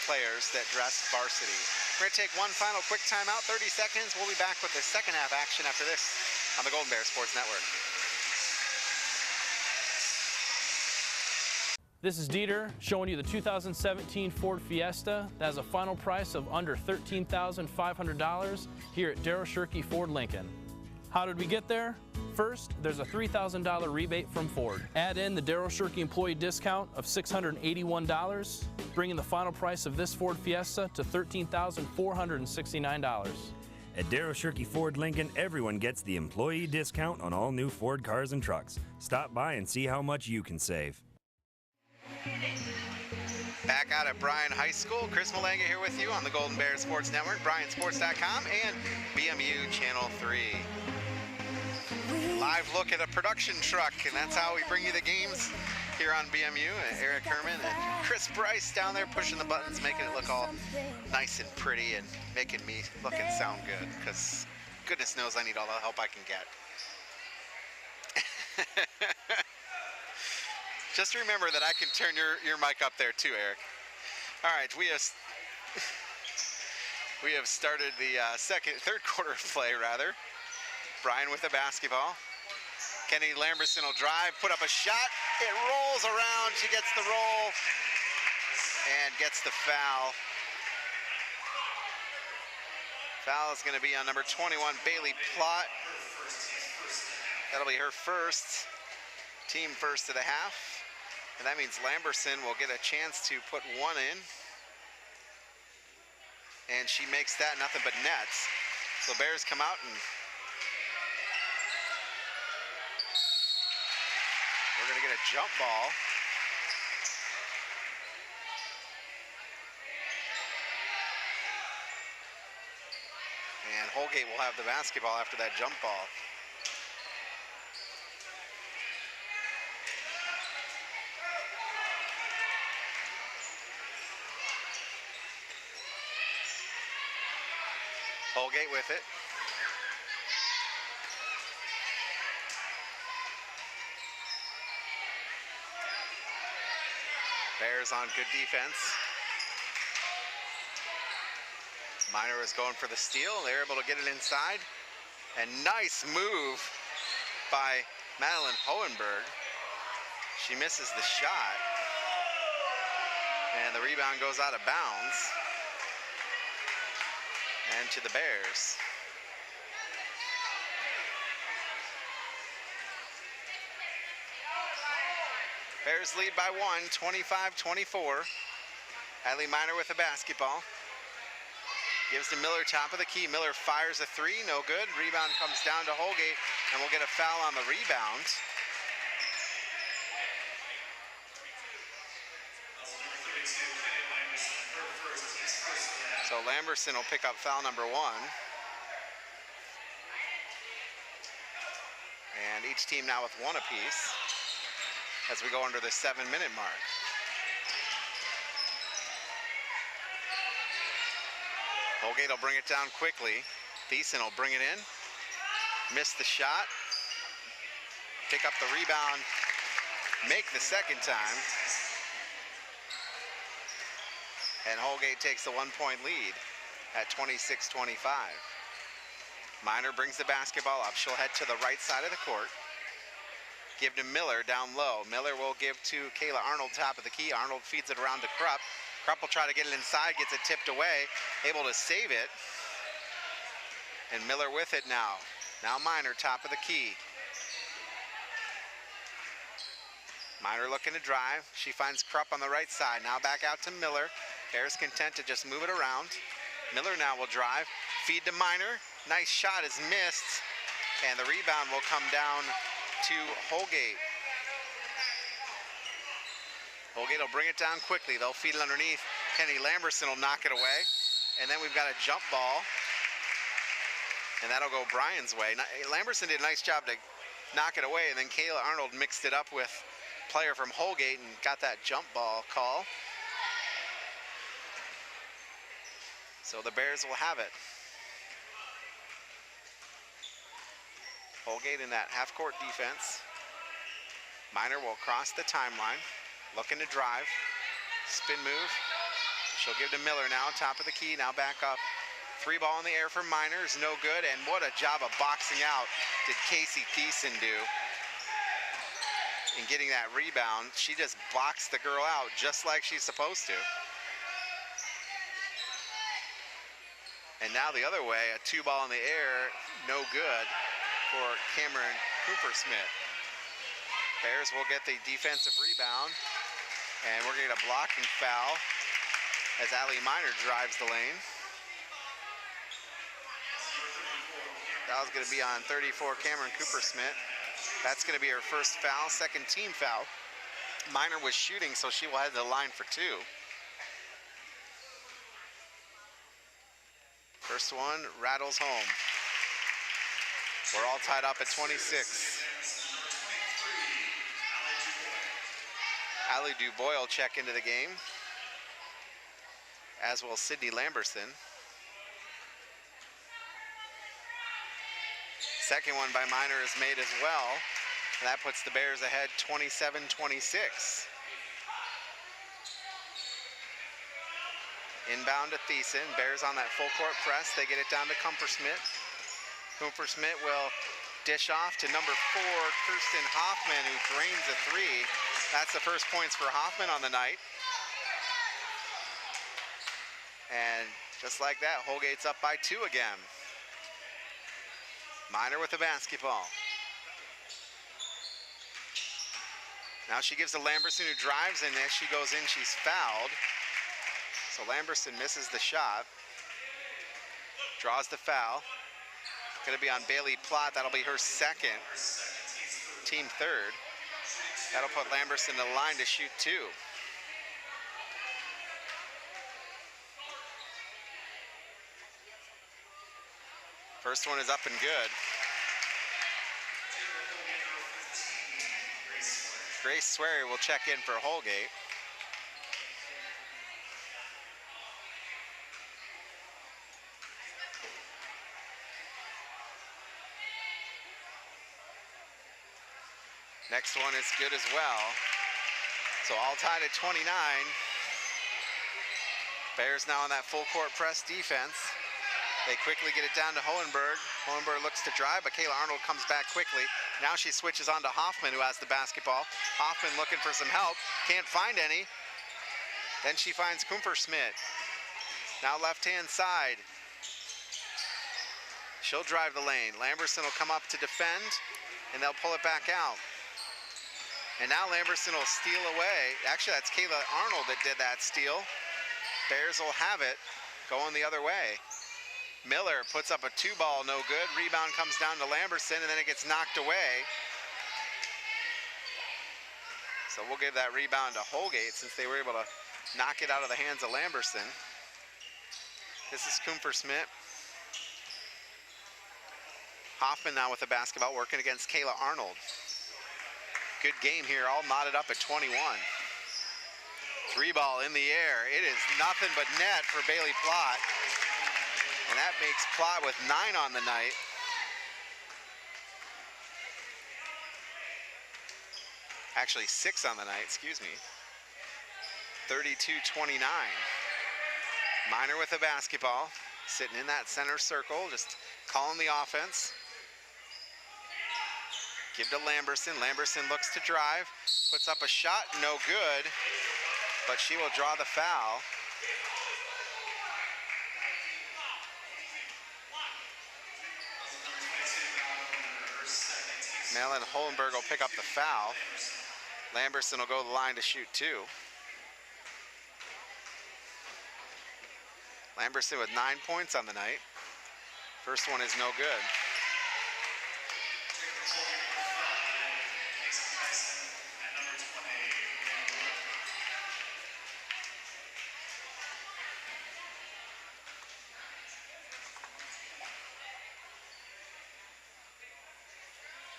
players that dress varsity. We're going to take one final quick timeout, 30 seconds. We'll be back with the second half action after this on the Golden Bear Sports Network. This is Dieter showing you the 2017 Ford Fiesta that has a final price of under $13,500 here at Daryl Shirky Ford Lincoln. How did we get there? First, there's a $3,000 rebate from Ford. Add in the Daryl Shirky employee discount of $681, bringing the final price of this Ford Fiesta to $13,469. At Darrow Shirky Ford Lincoln, everyone gets the employee discount on all new Ford cars and trucks. Stop by and see how much you can save. Back out at Bryan High School, Chris Malanga here with you on the Golden Bear Sports Network, BryanSports.com, and BMU Channel 3. Live look at a production truck, and that's how we bring you the games here on BMU. Eric Herman and Chris Bryce down there pushing the buttons, making it look all nice and pretty and making me look and sound good, because goodness knows I need all the help I can get. Just remember that I can turn your mic up there too, Eric. All right, we have started the third quarter of play, rather. Bryan with the basketball. Kenny Lamberson will drive, put up a shot. It rolls around. She gets the roll and gets the foul. Foul is going to be on number 21, Bailey Plott. That'll be her first, team first of the half. And that means Lamberson will get a chance to put one in. And she makes that nothing but nets. So Bears come out and we're going to get a jump ball. And Holgate will have the basketball after that jump ball. Holgate with it. Bears on good defense. Minor is going for the steal. They're able to get it inside. And nice move by Madeline Hohenberg. She misses the shot. And the rebound goes out of bounds. And to the Bears. Bears lead by one, 25-24. Hadley Minor with the basketball. Gives to Miller, top of the key. Miller fires a three, no good. Rebound comes down to Holgate, and we'll get a foul on the rebound. So Lamberson will pick up foul number one. And each team now with one apiece as we go under the 7-minute mark. Holgate will bring it down quickly. Thiessen will bring it in. Miss the shot. Pick up the rebound. Make the second time. And Holgate takes the 1-point lead at 26-25. Minor brings the basketball up. She'll head to the right side of the court. Give to Miller down low. Miller will give to Kayla Arnold, top of the key. Arnold feeds it around to Krupp. Krupp will try to get it inside, gets it tipped away, able to save it. And Miller with it now. Now Minor, top of the key. Minor looking to drive. She finds Krupp on the right side. Now back out to Miller. Bears content to just move it around. Miller now will drive. Feed to Minor. Nice shot is missed. And the rebound will come down to Holgate. Holgate will bring it down quickly. They'll feed it underneath. Kenny Lamberson will knock it away. And then we've got a jump ball. And that'll go Bryan's way. Lamberson did a nice job to knock it away. And then Kayla Arnold mixed it up with a player from Holgate and got that jump ball call. So the Bears will have it. Holgate in that half-court defense. Minor will cross the timeline, looking to drive. Spin move. She'll give to Miller now, top of the key, now back up. Three ball in the air for Minor is no good, and what a job of boxing out did Casey Thiessen do in getting that rebound. She just boxed the girl out just like she's supposed to. And now the other way, a two ball in the air, no good for Cameron Cooper-Smith. Bears will get the defensive rebound, and we're going to get a blocking foul as Allie Minor drives the lane. That was going to be on 34, Cameron Cooper-Smith. That's going to be her first foul, second team foul. Minor was shooting, so she will head to the line for 2. First one rattles home. We're all tied up at 26. Allie Dubois will check into the game, as will Sydney Lamberson. Second one by Minor is made as well, and that puts the Bears ahead 27-26. Inbound to Thiessen. Bears on that full court press. They get it down to Cooper-Smith. Cooper-Smith will dish off to number 4, Kirsten Hoffman, who drains a 3. That's the first points for Hoffman on the night. And just like that, Holgate's up by 2 again. Minor with the basketball. Now she gives to Lamberson, who drives, and as she goes in, she's fouled. So Lamberson misses the shot. Draws the foul. Gonna be on Bailey Plott. That'll be her second. Team third. That'll put Lamberson in the line to shoot 2. First one is up and good. Grace Swery will check in for Holgate. Next one is good as well. So all tied at 29. Bears now on that full court press defense. They quickly get it down to Hohenberg. Hohenberg looks to drive, but Kayla Arnold comes back quickly. Now she switches on to Hoffman, who has the basketball. Hoffman looking for some help, can't find any. Then she finds Cooper-Smith. Now left-hand side. She'll drive the lane. Lamberson will come up to defend, and they'll pull it back out. And now Lamberson will steal away. Actually, that's Kayla Arnold that did that steal. Bears will have it, going the other way. Miller puts up a 2-ball, no good. Rebound comes down to Lamberson, and then it gets knocked away. So we'll give that rebound to Holgate since they were able to knock it out of the hands of Lamberson. This is Cooper-Smith. Hoffman now with the basketball, working against Kayla Arnold. Good game here, all knotted up at 21. 3-ball in the air. It is nothing but net for Bailey Plott. And that makes Plott with 9 on the night. Actually 6 on the night, excuse me. 32-29. Minor with the basketball, sitting in that center circle, just calling the offense. Give to Lamberson. Lamberson looks to drive, puts up a shot, no good, but she will draw the foul. Malin Hohenberg will pick up the foul. Lamberson will go to the line to shoot 2. Lamberson with 9 points on the night. First one is no good.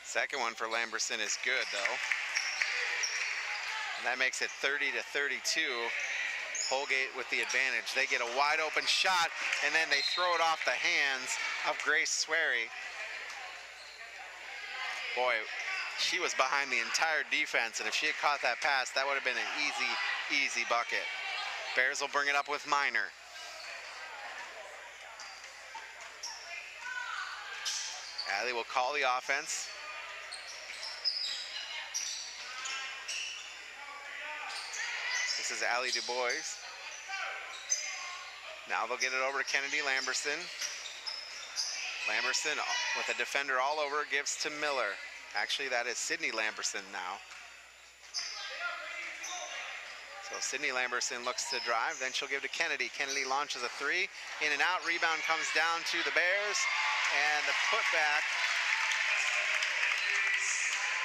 Second one for Lamberson is good, though. And that makes it 30-32. Holgate with the advantage. They get a wide open shot, and then they throw it off the hands of Grace Swery. Boy, she was behind the entire defense, and if she had caught that pass, that would have been an easy, easy bucket. Bears will bring it up with Minor. Allie will call the offense. This is Allie Dubois. Now they'll get it over to Kennedy Lamberson. Lamberson with a defender all over, gives to Miller. Actually, that is Sydney Lamberson now. So Sydney Lamberson looks to drive, then she'll give to Kennedy. Kennedy launches a 3, in and out, rebound comes down to the Bears. And the putback,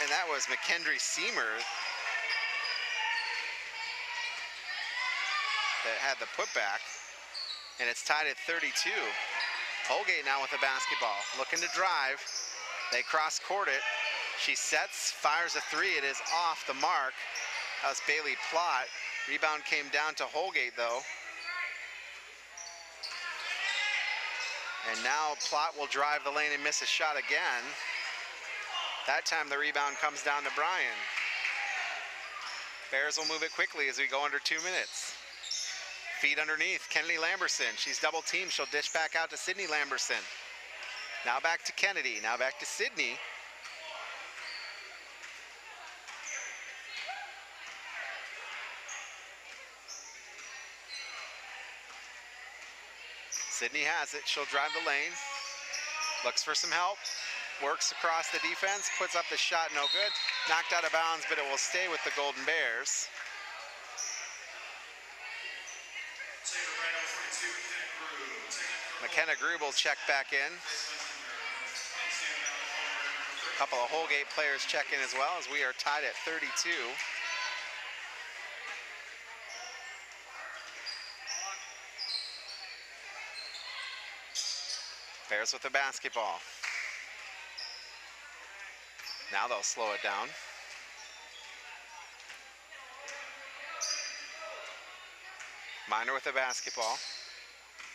and that was McKendry Seamer that had the putback, and it's tied at 32. Holgate now with the basketball, looking to drive. They cross court it. She sets, fires a three. It is off the mark. That was Bailey Plott. Rebound came down to Holgate though. And now Plott will drive the lane and miss a shot again. That time the rebound comes down to Bryan. Bears will move it quickly as we go under 2 minutes. Feed underneath, Kennedy Lamberson. She's double teamed, she'll dish back out to Sydney Lamberson. Now back to Kennedy, now back to Sydney. Sydney has it, she'll drive the lane. Looks for some help, works across the defense, puts up the shot, no good. Knocked out of bounds, but it will stay with the Golden Bears. McKenna Grube will check back in. A couple of Holgate players check in as well as we are tied at 32. Bears with the basketball. Now they'll slow it down. Miner with the basketball.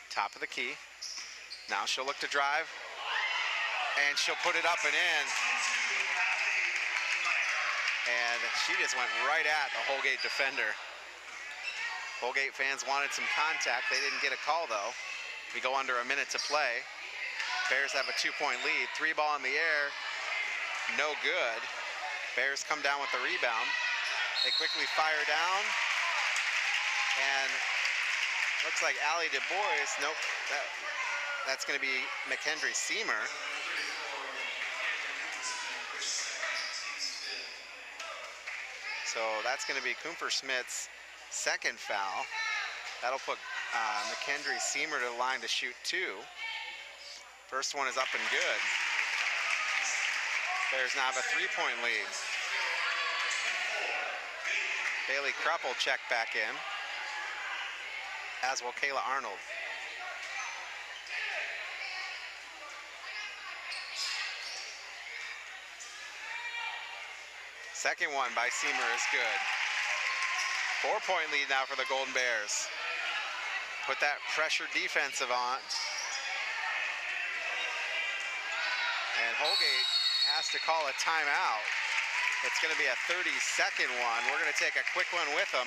Top of the key. Now she'll look to drive. And she'll put it up and in. And she just went right at the Holgate defender. Holgate fans wanted some contact. They didn't get a call though. We go under a minute to play. Bears have a 2-point lead. 3 ball in the air. No good. Bears come down with the rebound. They quickly fire down. And looks like Allie Du Bois. Nope. That's going to be McKendry Seamer. So that's going to be Kumper-Smith's second foul. That'll put McKendry Seamer to the line to shoot 2. First one is up and good. Bears now have a 3-point lead. Bailey Krupp will check back in, as will Kayla Arnold. Second one by Seamer is good. 4-point lead now for the Golden Bears. Put that pressure defensive on. And Holgate has to call a timeout. It's going to be a 30-second one. We're going to take a quick one with them.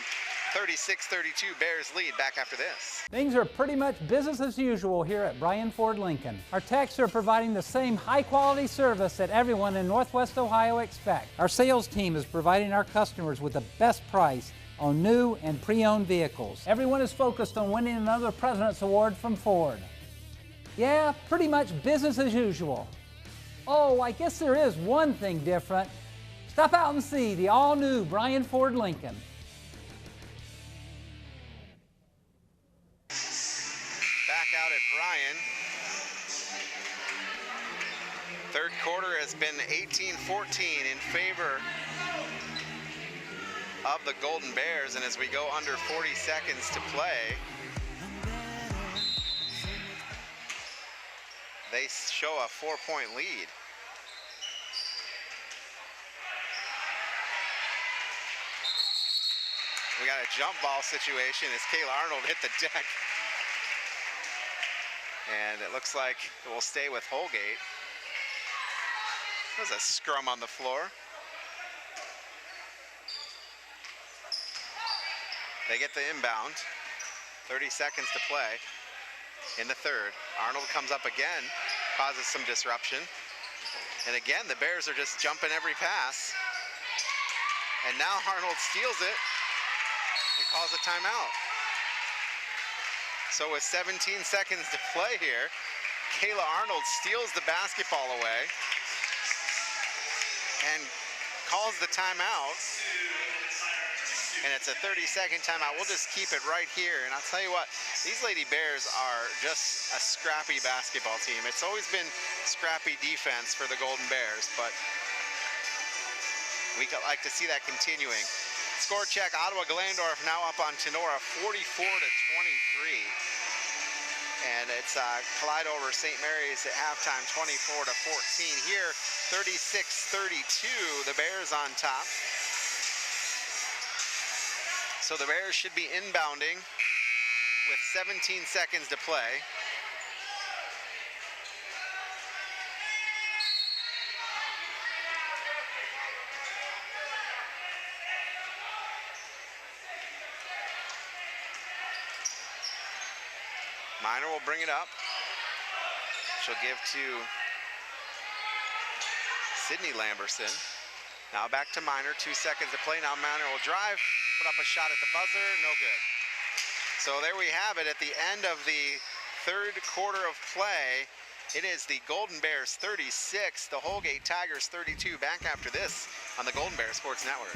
36-32, Bears lead. Back after this. Things are pretty much business as usual here at Bryan Ford Lincoln. Our techs are providing the same high-quality service that everyone in Northwest Ohio expects. Our sales team is providing our customers with the best price on new and pre-owned vehicles. Everyone is focused on winning another President's Award from Ford. Yeah, pretty much business as usual. Oh, I guess there is one thing different. Stop out and see the all-new Bryan Ford Lincoln. Back out at Bryan. Third quarter has been 18-14 in favor of the Golden Bears, and as we go under 40 seconds to play, they show a 4-point lead. We got a jump ball situation as Kayla Arnold hit the deck. And it looks like it will stay with Holgate. There's a scrum on the floor. They get the inbound. 30 seconds to play in the third. Arnold comes up again, causes some disruption. And again, the Bears are just jumping every pass. And now Arnold steals it and calls a timeout. So with 17 seconds to play here, Kayla Arnold steals the basketball away and calls the timeout. and it's a 30-second timeout. We'll just keep it right here. And I'll tell you what, these Lady Bears are just a scrappy basketball team. It's always been scrappy defense for the Golden Bears, but we could like to see that continuing. Score check, Ottawa Glandorf now up on Tenora 44-23. And it's Clyde over St. Mary's at halftime 24-14. Here, 36-32, the Bears on top. So the Bears should be inbounding with 17 seconds to play. Minor will bring it up. She'll give to Sydney Lamberson. Now back to Minor, 2 seconds to play. Now Minor will drive, put up a shot at the buzzer, no good. So there we have it at the end of the third quarter of play. It is the Golden Bears 36, the Holgate Tigers 32. Back after this on the Golden Bears Sports Network.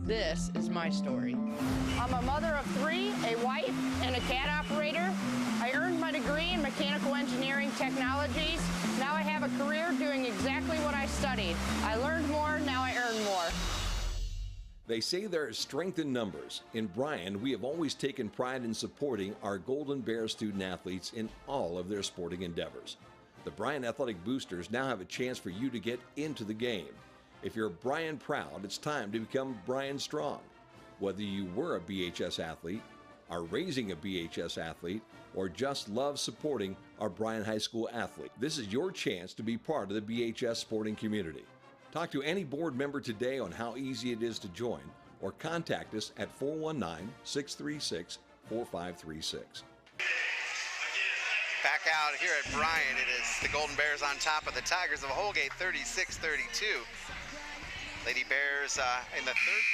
This is my story. I'm a mother of 3, a wife, and a cat operator. I earned my degree in mechanical engineering technologies. Now I have a career doing exactly what I studied. I learned more, now I earn more. They say there is strength in numbers. In Bryan, we have always taken pride in supporting our Golden Bear student athletes in all of their sporting endeavors. The Bryan Athletic Boosters now have a chance for you to get into the game. If you're Bryan proud, it's time to become Bryan strong. Whether you were a BHS athlete, are raising a BHS athlete, or just love supporting our Bryan High School athlete, this is your chance to be part of the BHS sporting community. Talk to any board member today on how easy it is to join, or contact us at 419-636-4536. Back out here at Bryan, it is the Golden Bears on top of the Tigers of Holgate, 36-32. Lady Bears in the third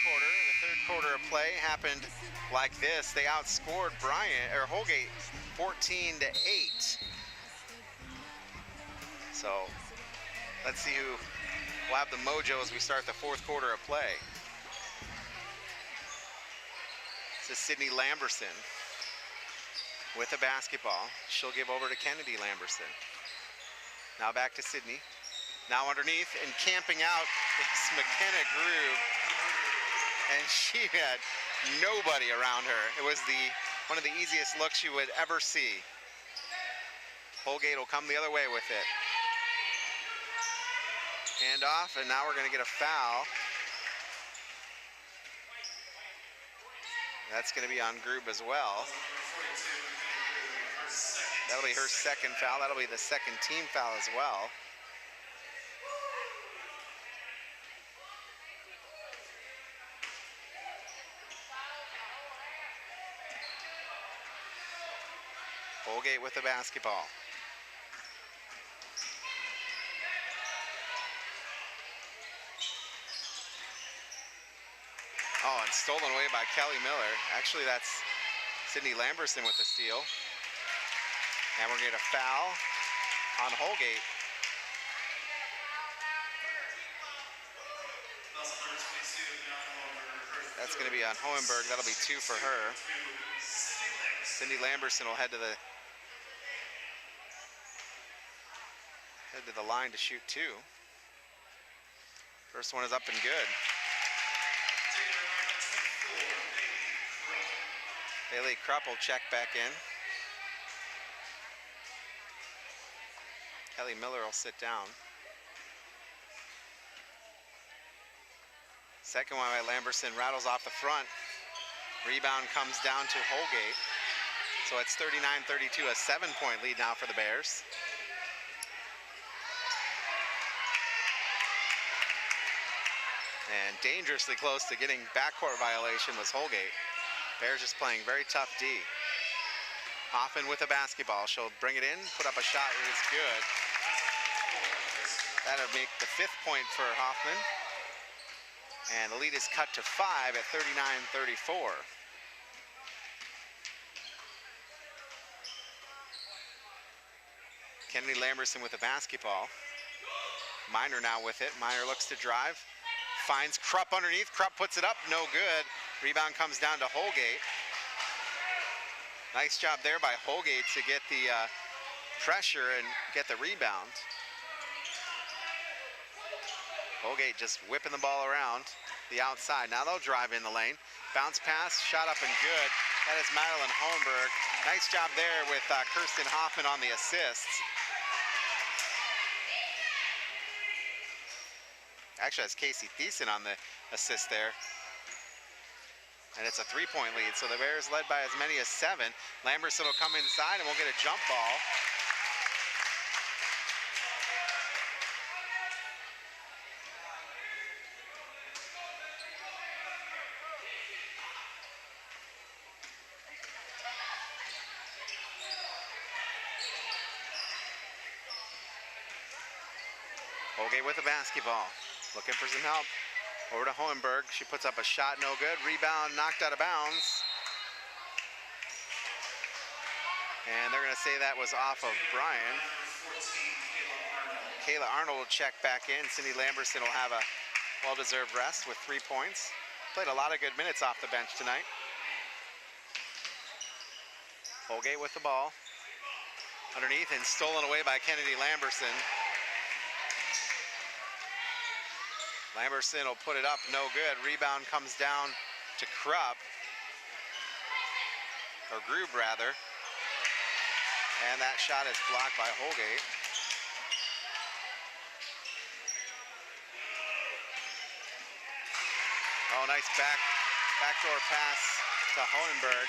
quarter of play happened like this. They outscored Holgate 14-8. So let's see who will have the mojo as we start the fourth quarter of play. This is Sydney Lamberson with the basketball. She'll give over to Kennedy Lamberson. Now back to Sydney. Now underneath and camping out is McKenna Grube. And she had nobody around her. It was one of the easiest looks you would ever see. Holgate will come the other way with it. Hand off, and now we're going to get a foul. That's going to be on Grube as well. That'll be her second foul. That'll be the second team foul as well. Holgate with the basketball. Oh, and stolen away by Kelly Miller. Actually, that's Sydney Lamberson with the steal. And we're going to get a foul on Holgate. That's going to be on Hohenberg. That'll be 2 for her. Sydney Lamberson will head to the line to shoot 2. First one is up and good. Bailey Krupp will check back in. Kelly Miller will sit down. Second one by Lamberson rattles off the front. Rebound comes down to Holgate. So it's 39-32, a 7-point lead now for the Bears. And dangerously close to getting backcourt violation was Holgate. Bears just playing very tough D. Hoffman with a basketball. She'll bring it in, put up a shot. It is good. That'll make the 5th point for Hoffman. And the lead is cut to 5 at 39-34. Kennedy Lamberson with the basketball. Minor now with it. Minor looks to drive. finds Krupp underneath. Krupp puts it up, no good. Rebound comes down to Holgate. Nice job there by Holgate to get the pressure and get the rebound. Holgate just whipping the ball around the outside. Now they'll drive in the lane. Bounce pass, shot up and good. That is Madeline Holmberg. Nice job there with Kirsten Hoffman on the assists. Actually, that's Casey Thiessen on the assist there. And it's a three-point lead, so the Bears led by as many as 7. Lamberson will come inside and we'll get a jump ball. Holgate with the basketball, looking for some help. Over to Hohenberg, she puts up a shot, no good. Rebound knocked out of bounds. And they're gonna say that was off of Bryan. Kayla Arnold will check back in. Cindy Lamberson will have a well-deserved rest with 3 points. Played a lot of good minutes off the bench tonight. Holgate with the ball. Underneath and stolen away by Kennedy Lamberson. Lamberson will put it up, no good. Rebound comes down to Krupp, or Grube rather. And that shot is blocked by Holgate. Oh, nice backdoor pass to Hohenberg.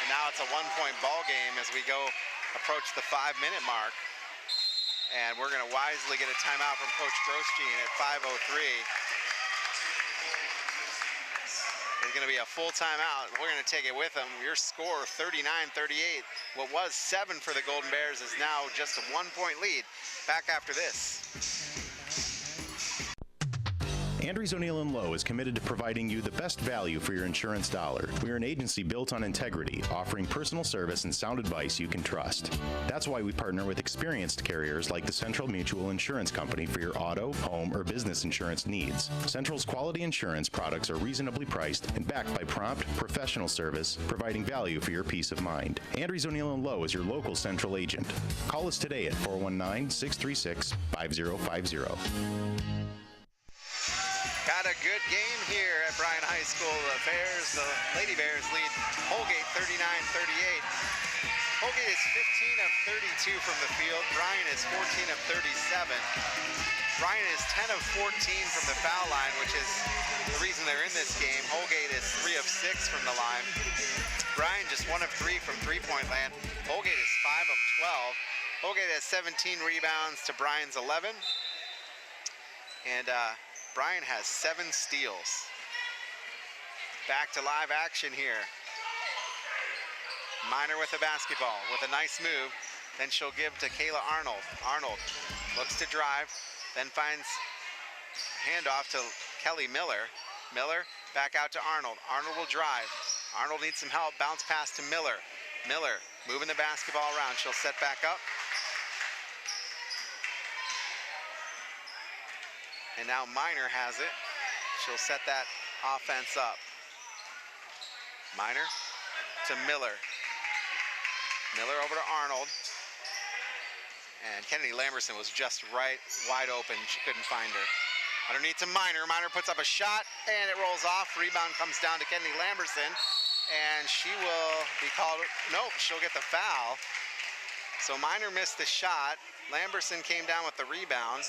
And now it's a 1-point ball game as we approach the 5-minute mark. And we're gonna wisely get a timeout from Coach Grosjean at 5:03. It's gonna be a full timeout. We're gonna take it with them. Your score, 39-38. What was 7 for the Golden Bears is now just a 1-point lead. Back after this. Andrews O'Neill & Lowe is committed to providing you the best value for your insurance dollar. We are an agency built on integrity, offering personal service and sound advice you can trust. That's why we partner with experienced carriers like the Central Mutual Insurance Company for your auto, home, or business insurance needs. Central's quality insurance products are reasonably priced and backed by prompt, professional service, providing value for your peace of mind. Andrews O'Neill & Lowe is your local Central agent. Call us today at 419-636-5050. Got a good game here at Bryan High School. The Lady Bears lead Holgate 39-38. Holgate is 15 of 32 from the field. Bryan is 14 of 37. Bryan is 10 of 14 from the foul line, which is the reason they're in this game. Holgate is 3 of 6 from the line. Bryan just 1 of 3 from three-point land. Holgate is 5 of 12. Holgate has 17 rebounds to Bryan's 11. And Bryan has 7 steals. Back to live action here. Miner with the basketball with a nice move. Then she'll give to Kayla Arnold. Arnold looks to drive, then finds handoff to Kelly Miller. Miller back out to Arnold. Arnold will drive. Arnold needs some help. Bounce pass to Miller. Miller moving the basketball around. She'll set back up. And now Miner has it. She'll set that offense up. Miner to Miller. Miller over to Arnold. And Kennedy Lamberson was just wide open. She couldn't find her. Underneath to Miner. Miner puts up a shot and it rolls off. Rebound comes down to Kennedy Lamberson. And she will be called, nope, she'll get the foul. So Miner missed the shot. Lamberson came down with the rebound.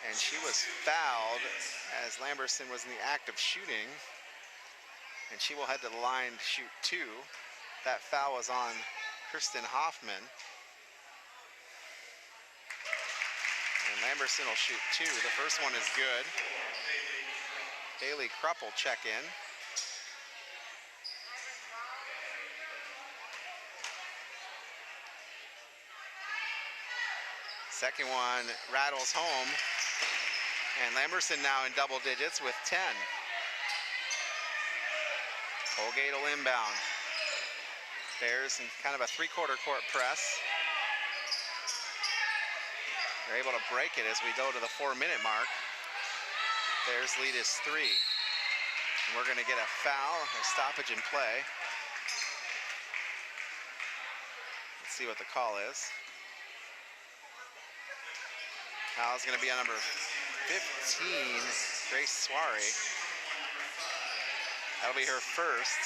And she was fouled as Lamberson was in the act of shooting. And she will head to the line to shoot 2. That foul was on Kristen Hoffman. And Lamberson will shoot 2. The first one is good. Bailey Krupp will check in. Second one rattles home. And Lamberson now in double digits with 10. Holgate will inbound. Bears in kind of a 3/4 court press. They're able to break it as we go to the 4-minute mark. Bears lead is 3. And we're going to get a foul, a stoppage in play. Let's see what the call is. Foul is going to be on number 15, Grace Swari. That'll be her first.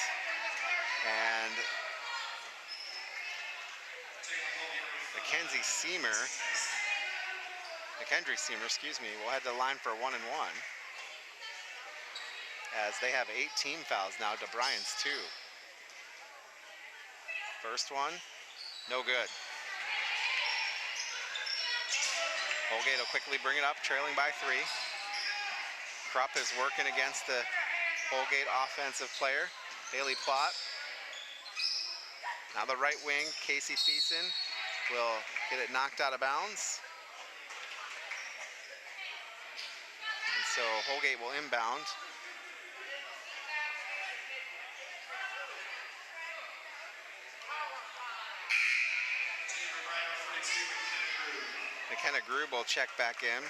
And McKendry Seamer, excuse me, will head to the line for 1 and 1. As they have 18 fouls now to Bryan's 2. First one, no good. Holgate will quickly bring it up, trailing by 3. Krupp is working against the Holgate offensive player, Bailey Plott. Now the right wing, Casey Thiessen, will get it knocked out of bounds. And so Holgate will inbound. McKenna Grube will check back in.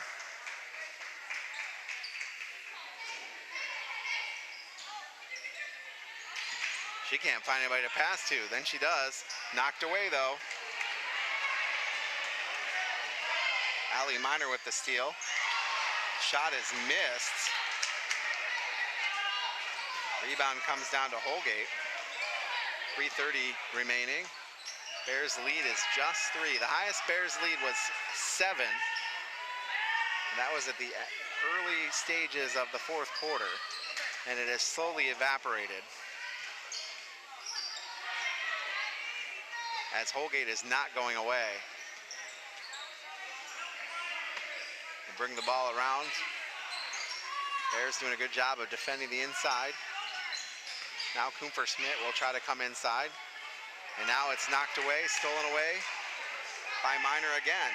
She can't find anybody to pass to. Then she does. Knocked away though. Allie Miner with the steal. Shot is missed. Rebound comes down to Holgate. 3:30 remaining. Bears lead is just 3. The highest Bears lead was 7. And that was at the early stages of the 4th quarter. And it has slowly evaporated. As Holgate is not going away. They bring the ball around. Bears doing a good job of defending the inside. Now Cooper Schmidt will try to come inside. And now it's knocked away, stolen away by Miner again.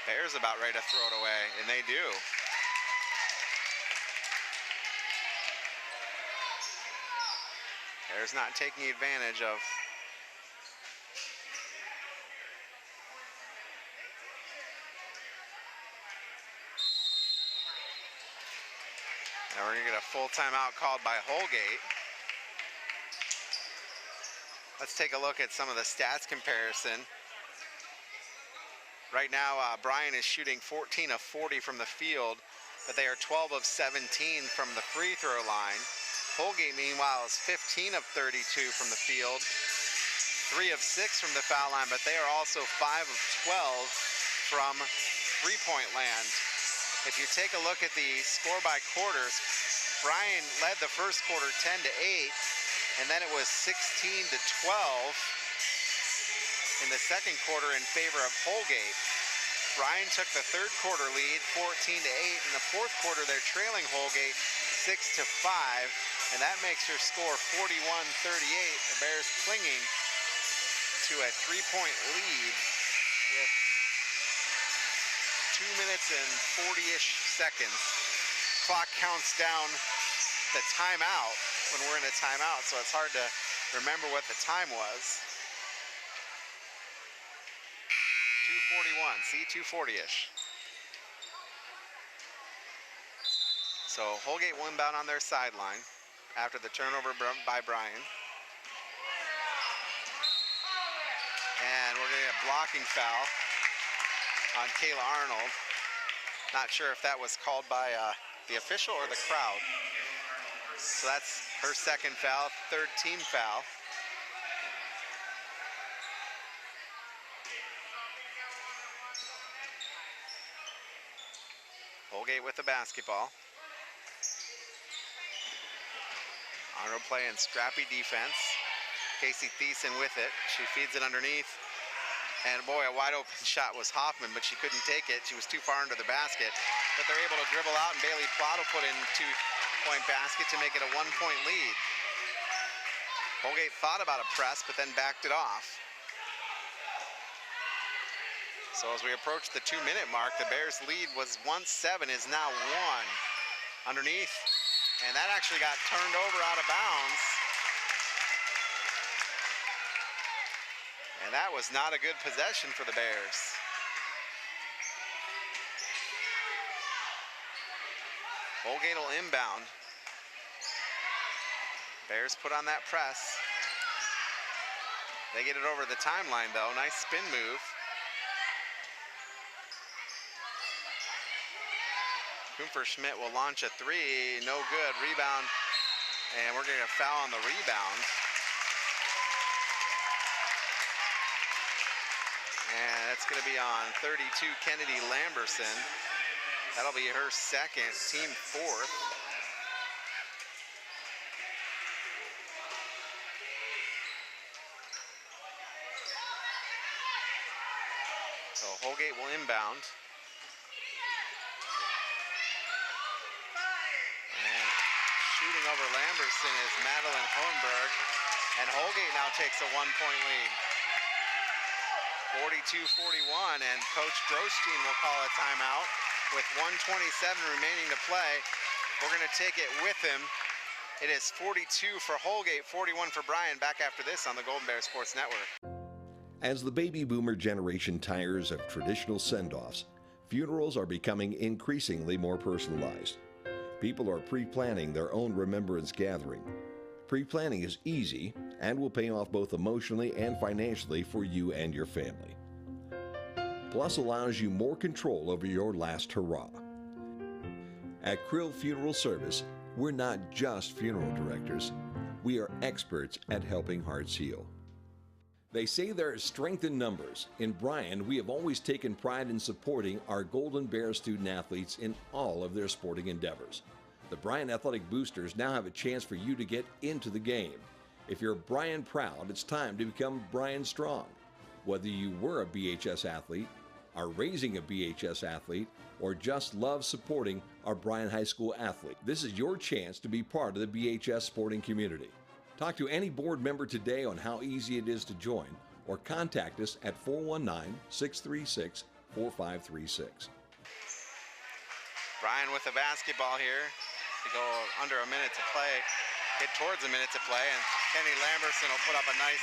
Bears about ready to throw it away, and they do. Bears not taking advantage of and we're going to get a full timeout called by Holgate. Let's take a look at some of the stats comparison. Right now, Bryan is shooting 14 of 40 from the field, but they are 12 of 17 from the free throw line. Holgate, meanwhile, is 15 of 32 from the field, 3 of 6 from the foul line, but they are also 5 of 12 from three-point land. If you take a look at the score by quarters, Bryan led the first quarter 10-8, and then it was 16-12 in the second quarter in favor of Holgate. Bryan took the third quarter lead 14-8. In the fourth quarter, they're trailing Holgate 6-5, and that makes your score 41-38. The Bears clinging to a 3-point lead with 2 minutes and 40-ish seconds. Clock counts down the timeout when we're in a timeout, so it's hard to remember what the time was. 2:41, see, 2:40-ish. So Holgate will inbound on their sideline after the turnover by Bryan. And we're gonna get a blocking foul on Kayla Arnold. Not sure if that was called by the official or the crowd. So that's her second foul, third team foul. Holgate with the basketball. Arnold playing scrappy defense. Casey Thiessen with it. She feeds it underneath. And boy, a wide open shot was Hoffman, but she couldn't take it. She was too far under the basket. But they're able to dribble out, and Bailey Plott will put in a 2-point basket to make it a 1-point lead. Holgate thought about a press, but then backed it off. So as we approach the 2-minute mark, the Bears lead was once 7, is now 1. Underneath, and that actually got turned over out of bounds. And that was not a good possession for the Bears. Holgate will inbound. Bears put on that press. They get it over the timeline though. Nice spin move. Schmidt will launch a 3, no good. Rebound, and we're getting a foul on the rebound. And that's going to be on 32, Kennedy Lamberson. That'll be her second, team 4th. So Holgate will inbound. And shooting over Lamberson is Madeline Hornberg. And Holgate now takes a 1-point lead. 42-41, and Coach Grostein will call a timeout with 1:27 remaining to play. We're going to take it with him. It is 42 for Holgate, 41 for Bryan. Back after this on the Golden Bear Sports Network. As the baby boomer generation tires of traditional send-offs, funerals are becoming increasingly more personalized. People are pre-planning their own remembrance gathering. Pre-planning is easy and will pay off both emotionally and financially for you and your family. Plus allows you more control over your last hurrah. At Krill Funeral Service, we're not just funeral directors. We are experts at helping hearts heal. They say there is strength in numbers. In Bryan, we have always taken pride in supporting our Golden Bear student athletes in all of their sporting endeavors. The Bryan Athletic Boosters now have a chance for you to get into the game. If you're Bryan proud, it's time to become Bryan strong. Whether you were a BHS athlete, are raising a BHS athlete, or just love supporting our Bryan High School athlete, this is your chance to be part of the BHS sporting community. Talk to any board member today on how easy it is to join, or contact us at 419-636-4536. Bryan with the basketball here. To go under a minute to play, hit towards a minute to play, and Kenny Lamberson will put up a nice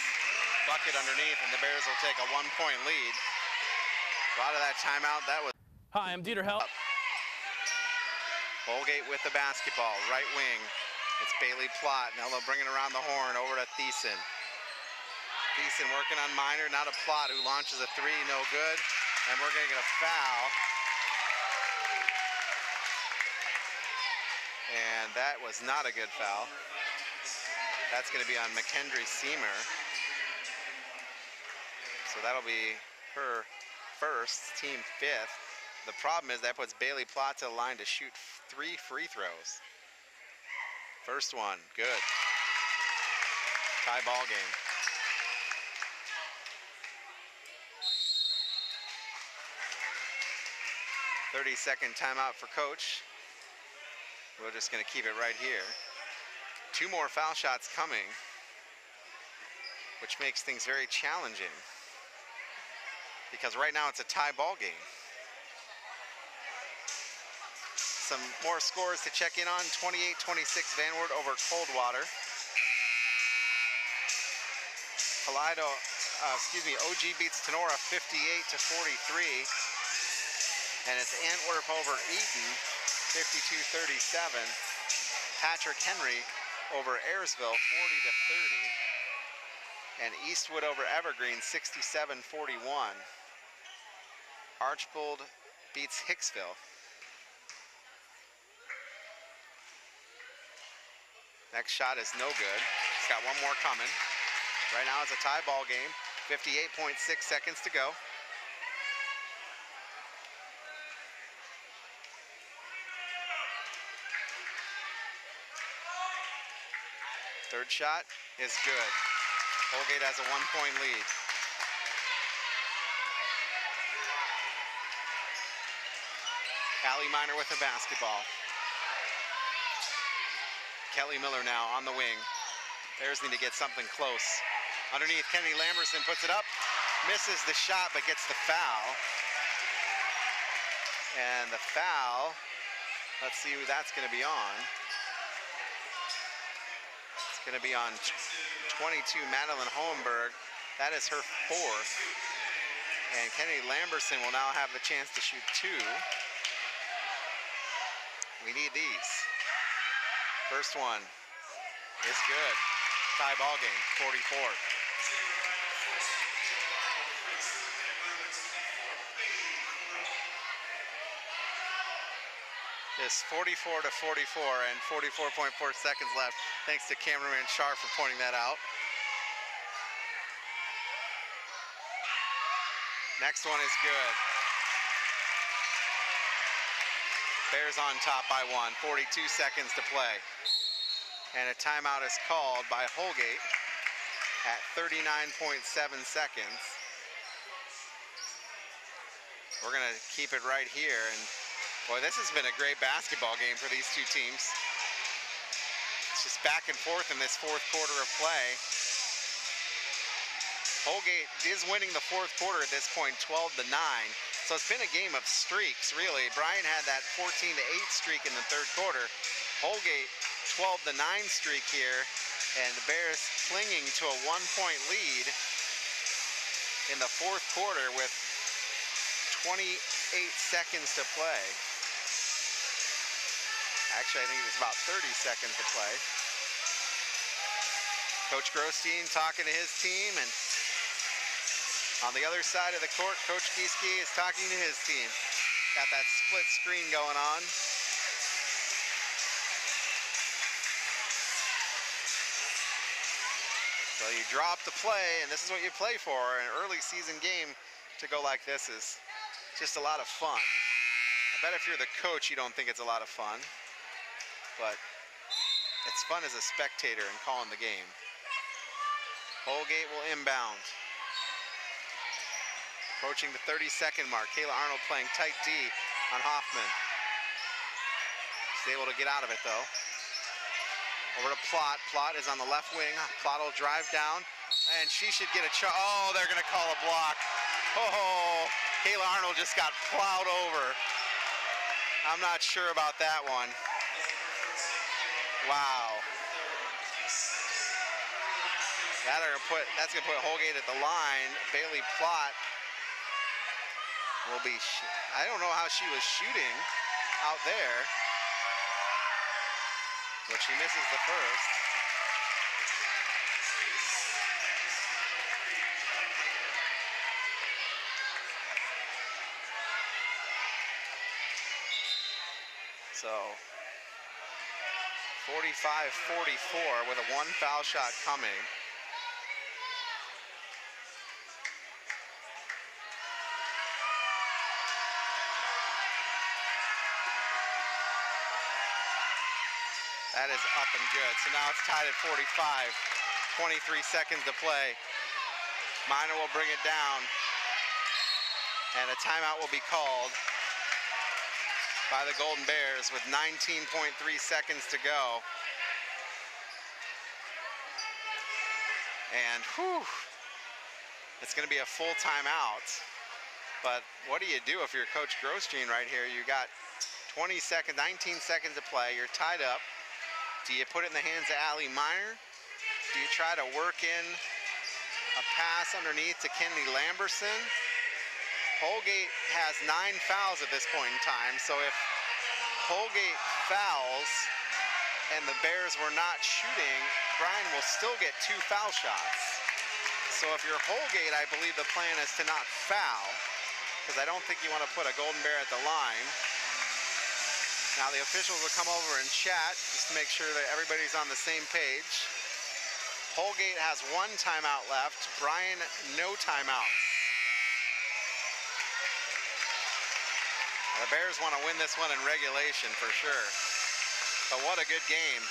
bucket underneath, and the Bears will take a 1-point lead. A lot of that timeout, that was... Hi, I'm Dieter Hell. Holgate with the basketball, right wing. It's Bailey Plott. Now they'll bring it around the horn over to Thiessen. Thiessen working on Miner, now to Plott, who launches a 3, no good. And we're gonna get a foul. And that was not a good foul. That's going to be on McKendry Seamer. So that'll be her first, team 5th. The problem is that puts Bailey Plott to the line to shoot 3 free throws. First one, good. Tie ball game. "30-second timeout for Coach. We're just going to keep it right here. 2 more foul shots coming, which makes things very challenging because right now it's a tie ball game. Some more scores to check in on. 28-26 Van Wert over Coldwater. OG beats Tenora 58-43. And it's Antwerp over Eaton. 52-37. Patrick Henry over Ayersville 40-30. And Eastwood over Evergreen 67-41. Archbold beats Hicksville. Next shot is no good. He's got one more coming. Right now it's a tie ball game. 58.6 seconds to go. Third shot is good. Holgate has a 1-point lead. Allie Miner with the basketball. Kelly Miller now on the wing. Bears need to get something close. Underneath, Kennedy Lamberson puts it up. misses the shot but gets the foul. And the foul, let's see who that's going to be on. It's going to be on 22, Madeline Hohenberg. That is her fourth. And Kennedy Lamberson will now have the chance to shoot 2. We need these. First one is good. Tie ball game, 44. It's 44 to 44 and 44.4 seconds left. Thanks to cameraman Shar for pointing that out. Next one is good. Bears on top by 1, 42 seconds to play. And a timeout is called by Holgate at 39.7 seconds. We're gonna keep it right here, and boy, this has been a great basketball game for these two teams. It's just back and forth in this fourth quarter of play. Holgate is winning the fourth quarter at this point, 12 to 9. So it's been a game of streaks, really. Bryan had that 14 to 8 streak in the third quarter. Holgate 12 to 9 streak here, and the Bears clinging to a 1-point lead in the fourth quarter with 28 seconds to play. Actually, I think it's about 30 seconds to play. Coach Grosstein talking to his team, and on the other side of the court, Coach Gieske is talking to his team. Got that split screen going on. So you drop the play, and this is what you play for. An early season game to go like this is just a lot of fun. I bet if you're the coach, you don't think it's a lot of fun, but it's fun as a spectator and calling the game. Holgate will inbound. Approaching the 30-second mark. Kayla Arnold playing tight D on Hoffman. She's able to get out of it though. Over to Plott. Plott is on the left wing. Plott will drive down, and she should get a oh, they're gonna call a block. Oh, Kayla Arnold just got plowed over. I'm not sure about that one. Wow. That's gonna put Holgate at the line. Bailey Plott will be, I don't know how she was shooting out there, but she misses the first. So 45-44 with a 1 foul shot coming. That is up and good. So now it's tied at 45. 23 seconds to play. Minor will bring it down. And a timeout will be called by the Golden Bears with 19.3 seconds to go. And whew, it's going to be a full timeout. But what do you do if you're Coach Grosstein right here? You got 19 seconds to play. You're tied up. Do you put it in the hands of Allie Minor? Do you try to work in a pass underneath to Kennedy Lamberson? Holgate has 9 fouls at this point in time, so if Holgate fouls and the Bears were not shooting, Bryan will still get 2 foul shots. So if you're Holgate, I believe the plan is to not foul, because I don't think you want to put a Golden Bear at the line. Now the officials will come over and chat just to make sure that everybody's on the same page. Holgate has 1 timeout left. Bryan, no timeouts. The Bears want to win this one in regulation for sure. But what a good game.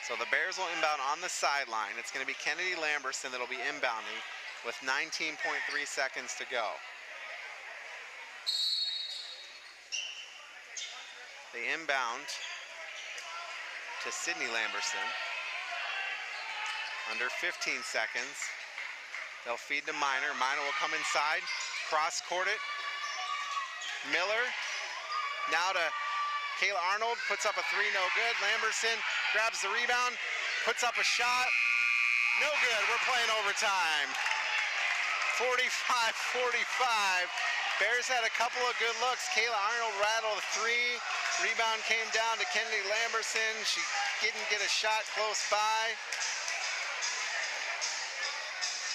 So the Bears will inbound on the sideline. It's going to be Kennedy Lamberson that'll be inbounding with 19.3 seconds to go. They inbound to Sydney Lamberson. Under 15 seconds. They'll feed to Miner. Miner will come inside, cross-court it. Miller, now to Kayla Arnold, puts up a three, no good. Lamberson grabs the rebound, puts up a shot, no good. We're playing overtime. 45-45. Bears had a couple of good looks. Kayla Arnold rattled a three. Rebound came down to Kennedy Lamberson. She didn't get a shot close by.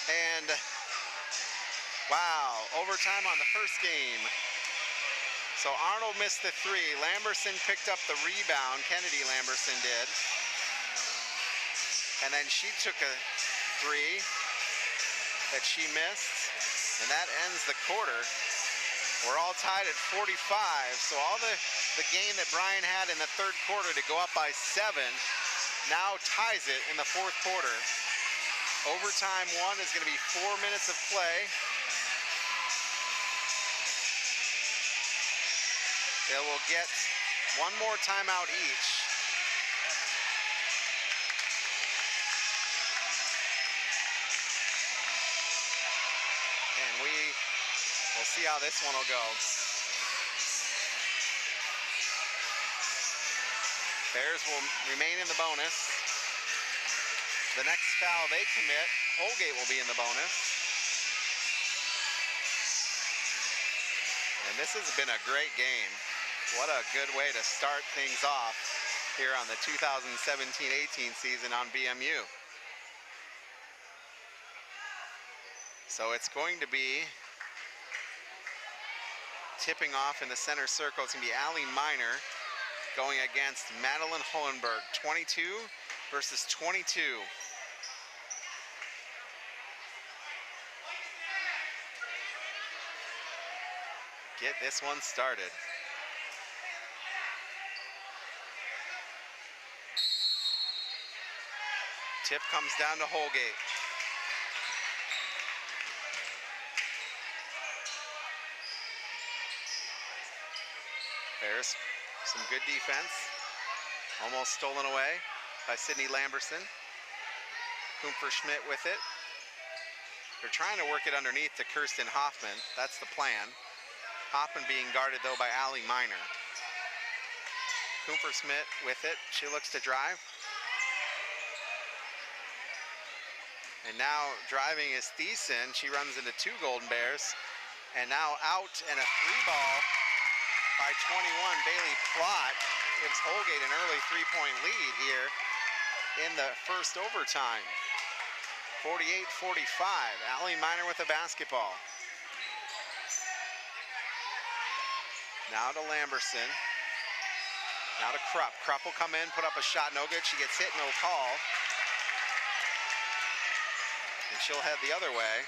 And wow, overtime on the first game. So Arnold missed the three. Lamberson picked up the rebound. Kennedy Lamberson did. And then she took a three that she missed. And that ends the quarter. We're all tied at 45. So all the gain that Bryan had in the third quarter to go up by 7 now ties it in the fourth quarter. Overtime 1 is going to be 4 minutes of play. They will get one more timeout each. And we'll see how this one will go. Bears will remain in the bonus. The next foul they commit, Holgate will be in the bonus. And this has been a great game. What a good way to start things off here on the 2017-18 season on BMU. So it's going to be tipping off in the center circle. It's going to be Allie Miner going against Madeline Hohenberg. 22 versus 22. Get this one started. Tip comes down to Holgate. There's some good defense. Almost stolen away by Sydney Lamberson. Schmidt with it. They're trying to work it underneath to Kirsten Hoffman. That's the plan. Hoffman being guarded though by Allie Miner. Schmidt with it. She looks to drive. And now driving is Thiessen. She runs into 2 Golden Bears. And now out and a 3-ball by 21. Bailey Plott gives Holgate an early 3-point lead here in the first overtime. 48-45. Allie Miner with the basketball. Now to Lamberson. Now to Krupp. Krupp will come in, put up a shot, no good. She gets hit, no call. And she'll head the other way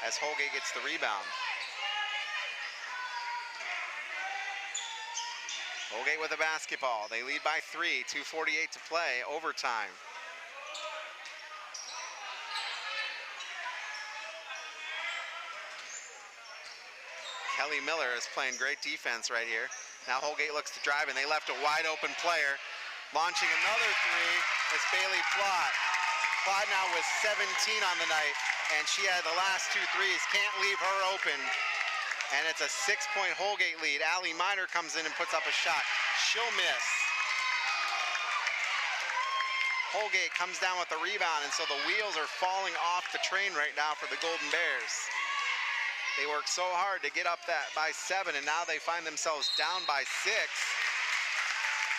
as Holgate gets the rebound. Holgate with the basketball. They lead by 3, 2:48 to play, overtime. Kelly Miller is playing great defense right here. Now Holgate looks to drive, and they left a wide open player. Launching another 3 is Bailey Plott. Plott now with 17 on the night, and she had the last 2 threes. Can't leave her open. And it's a 6-point Holgate lead. Allie Miner comes in and puts up a shot. She'll miss. Holgate comes down with the rebound, and so the wheels are falling off the train right now for the Golden Bears. They worked so hard to get up that by 7, and now they find themselves down by 6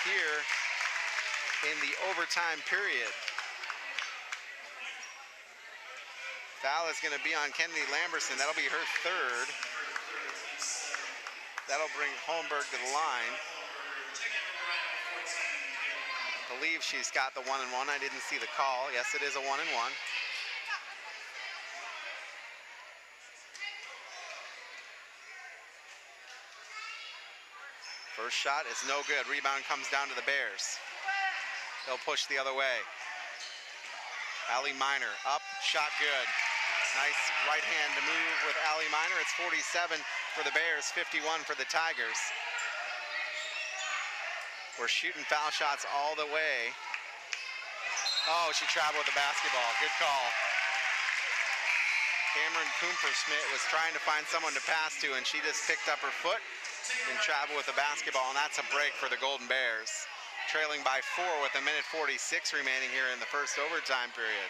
here in the overtime period. Foul is going to be on Kennedy Lamberson. That'll be her 3rd. That'll bring Holmberg to the line. I believe she's got the 1-and-1. I didn't see the call. Yes, it is a 1-and-1. First shot is no good. Rebound comes down to the Bears. They'll push the other way. Allie Miner up, shot good. Nice right hand to move with Allie Miner. It's 47 for the Bears, 51 for the Tigers. We're shooting foul shots all the way. Oh, she traveled with the basketball. Good call. Cameron Kumper-Schmidt was trying to find someone to pass to, and she just picked up her foot and traveled with the basketball, and that's a break for the Golden Bears. Trailing by 4 with 1:46 remaining here in the first overtime period.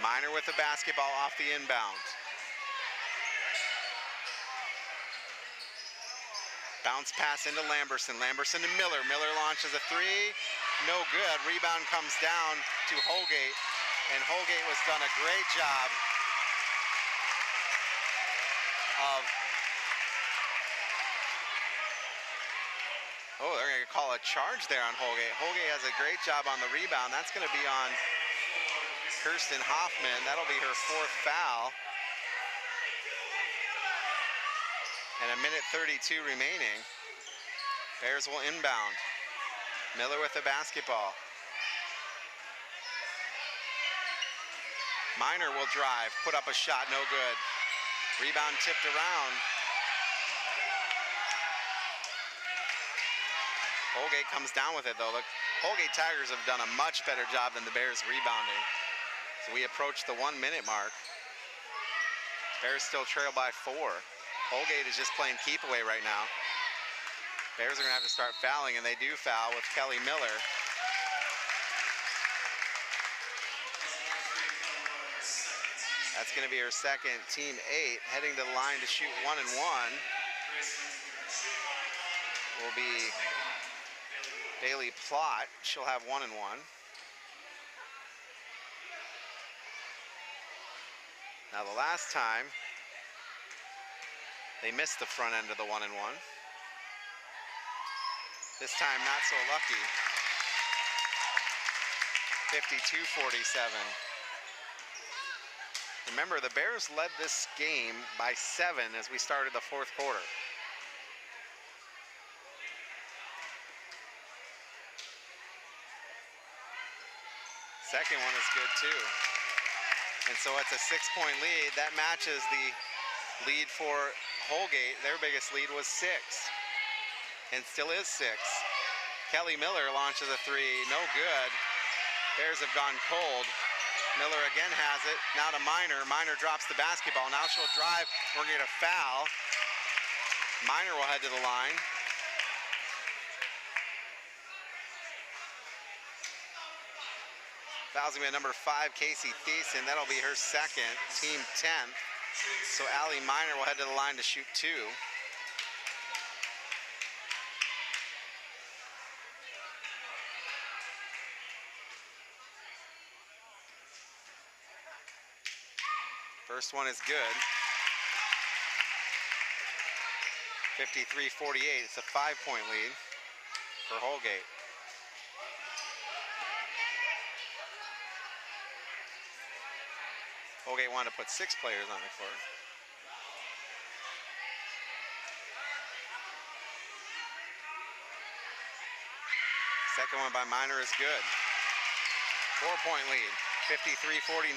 Minor with the basketball off the inbound. Bounce pass into Lamberson. Lamberson to Miller. Miller launches a three. No good. Rebound comes down to Holgate. And Holgate was done a great job of... Oh, they're going to call a charge there on Holgate. Holgate has a great job on the rebound. That's going to be on Kirsten Hoffman. That'll be her 4th foul. And 1:32 remaining. Bears will inbound. Miller with the basketball. Minor will drive, put up a shot, no good. Rebound tipped around. Holgate comes down with it though. Look, Holgate Tigers have done a much better job than the Bears rebounding. So we approach the 1-minute mark. Bears still trail by 4. Holgate is just playing keep away right now. Bears are gonna have to start fouling, and they do foul with Kelly Miller. That's gonna be her second, team 8, heading to the line to shoot 1 and 1. Will be Bailey Plott. She'll have 1 and 1. Now the last time, they missed the front end of the 1 and 1. This time, not so lucky. 52-47. Remember, the Bears led this game by 7 as we started the 4th quarter. Second one is good too. And so it's a 6-point lead. That matches the lead for Holgate. Their biggest lead was 6. And still is 6. Kelly Miller launches a 3, no good. Bears have gone cold. Miller again has it, now to Minor. Minor drops the basketball, now she'll drive. We're gonna get a foul. Minor will head to the line. Foul's gonna be at number 5, Casey Thiessen. That'll be her second, team 10th. So Allie Minor will head to the line to shoot 2. First one is good. 53-48, it's a 5-point lead for Holgate. Holgate wanted to put 6 players on the court. Second one by Minor is good. 4-point lead, 53-49.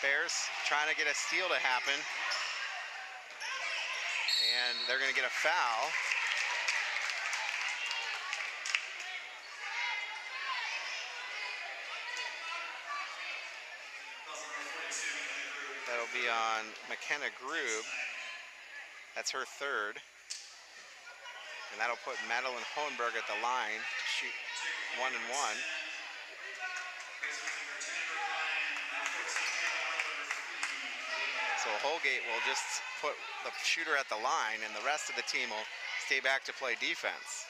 Bears trying to get a steal to happen. And they're going to get a foul. That'll be on McKenna Grube. That's her 3rd. And that'll put Madeline Hohenberg at the line to shoot 1 and 1. So Holgate will just put the shooter at the line, and the rest of the team will stay back to play defense.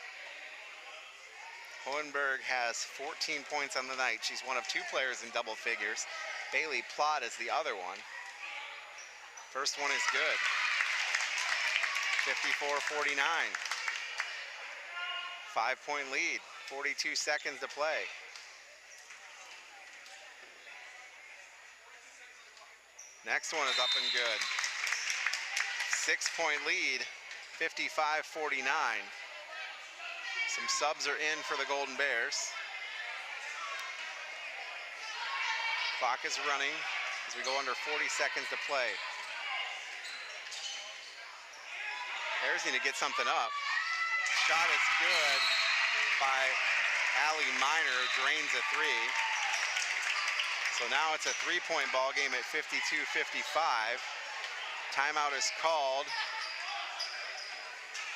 Hohenberg has 14 points on the night. She's one of 2 players in double figures. Bailey Plott is the other one. First one is good. 54-49. 5-point lead, 42 seconds to play. Next one is up and good. 6-point lead, 55-49. Some subs are in for the Golden Bears. Clock is running as we go under 40 seconds to play. Bears need to get something up. Shot is good by Allie Miner, drains a three. So now it's a three-point ball game at 52-55. Timeout is called.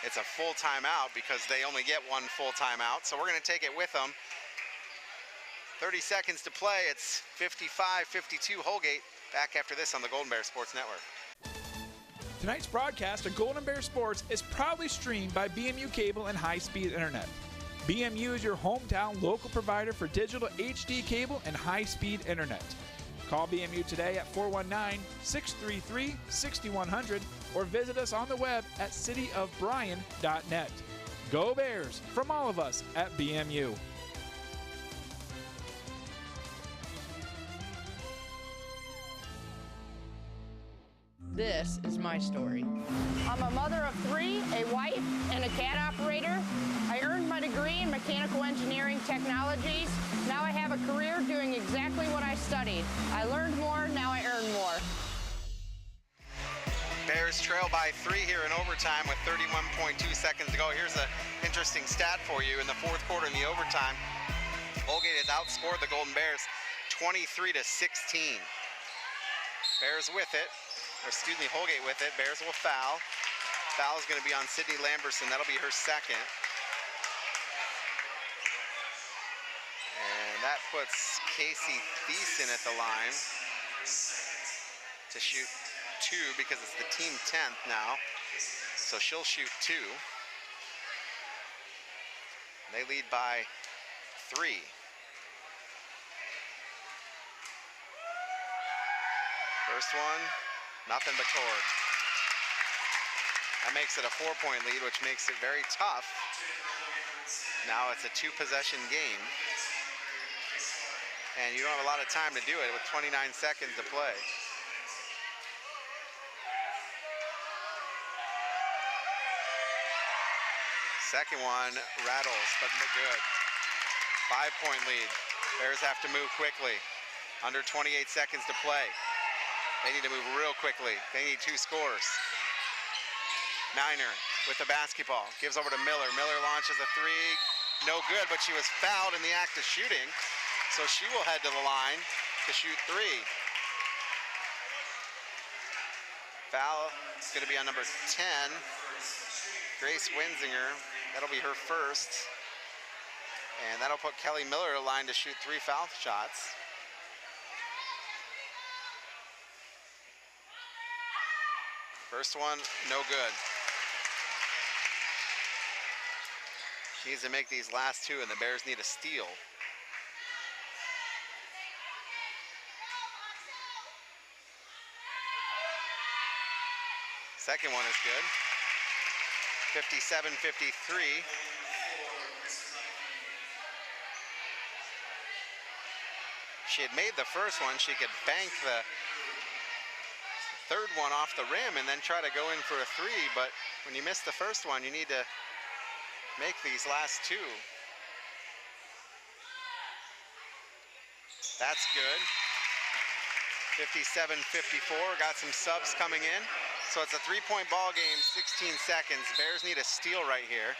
It's a full timeout because they only get one full timeout. So we're going to take it with them. 30 seconds to play. It's 55-52 Holgate. Back after this on the Golden Bear Sports Network. Tonight's broadcast of Golden Bear Sports is proudly streamed by BMU Cable and High-Speed Internet. BMU is your hometown local provider for digital HD cable and high-speed internet. Call BMU today at 419-633-6100 or visit us on the web at cityofbryan.net. Go Bears from all of us at BMU. This is my story. I'm a mother of three, a wife, and a cat operator. I earned my degree in mechanical engineering technologies. Now I have a career doing exactly what I studied. I learned more, now I earn more. Bears trail by 3 here in overtime with 31.2 seconds to go. Here's an interesting stat for you. In the fourth quarter in the overtime, Holgate has outscored the Golden Bears 23-16. Bears with it. Holgate with it. Bears will foul. Foul is going to be on Sydney Lamberson. That'll be her second. And that puts Casey Thiessen at the line to shoot 2 because it's the team 10th now. So she'll shoot 2. They lead by 3. First one. Nothing but cord. That makes it a 4-point lead, which makes it very tough. Now it's a 2-possession game. And you don't have a lot of time to do it with 29 seconds to play. Second one rattles, but good. 5-point lead. Bears have to move quickly. Under 28 seconds to play. They need to move real quickly. They need 2 scores. Miner with the basketball. Gives over to Miller. Miller launches a 3. No good, but she was fouled in the act of shooting. So she will head to the line to shoot 3. Foul is going to be on number 10. Grace Winsinger. That'll be her first. And that'll put Kelly Miller to the line to shoot 3 foul shots. First one, no good. She needs to make these last 2, and the Bears need a steal. Second one is good. 57-53. She had made the first one. She could bank the third one off the rim and then try to go in for a 3, but when you miss the first one, you need to make these last 2. That's good. 57-54, got some subs coming in. So it's a 3-point ball game, 16 seconds. Bears need a steal right here.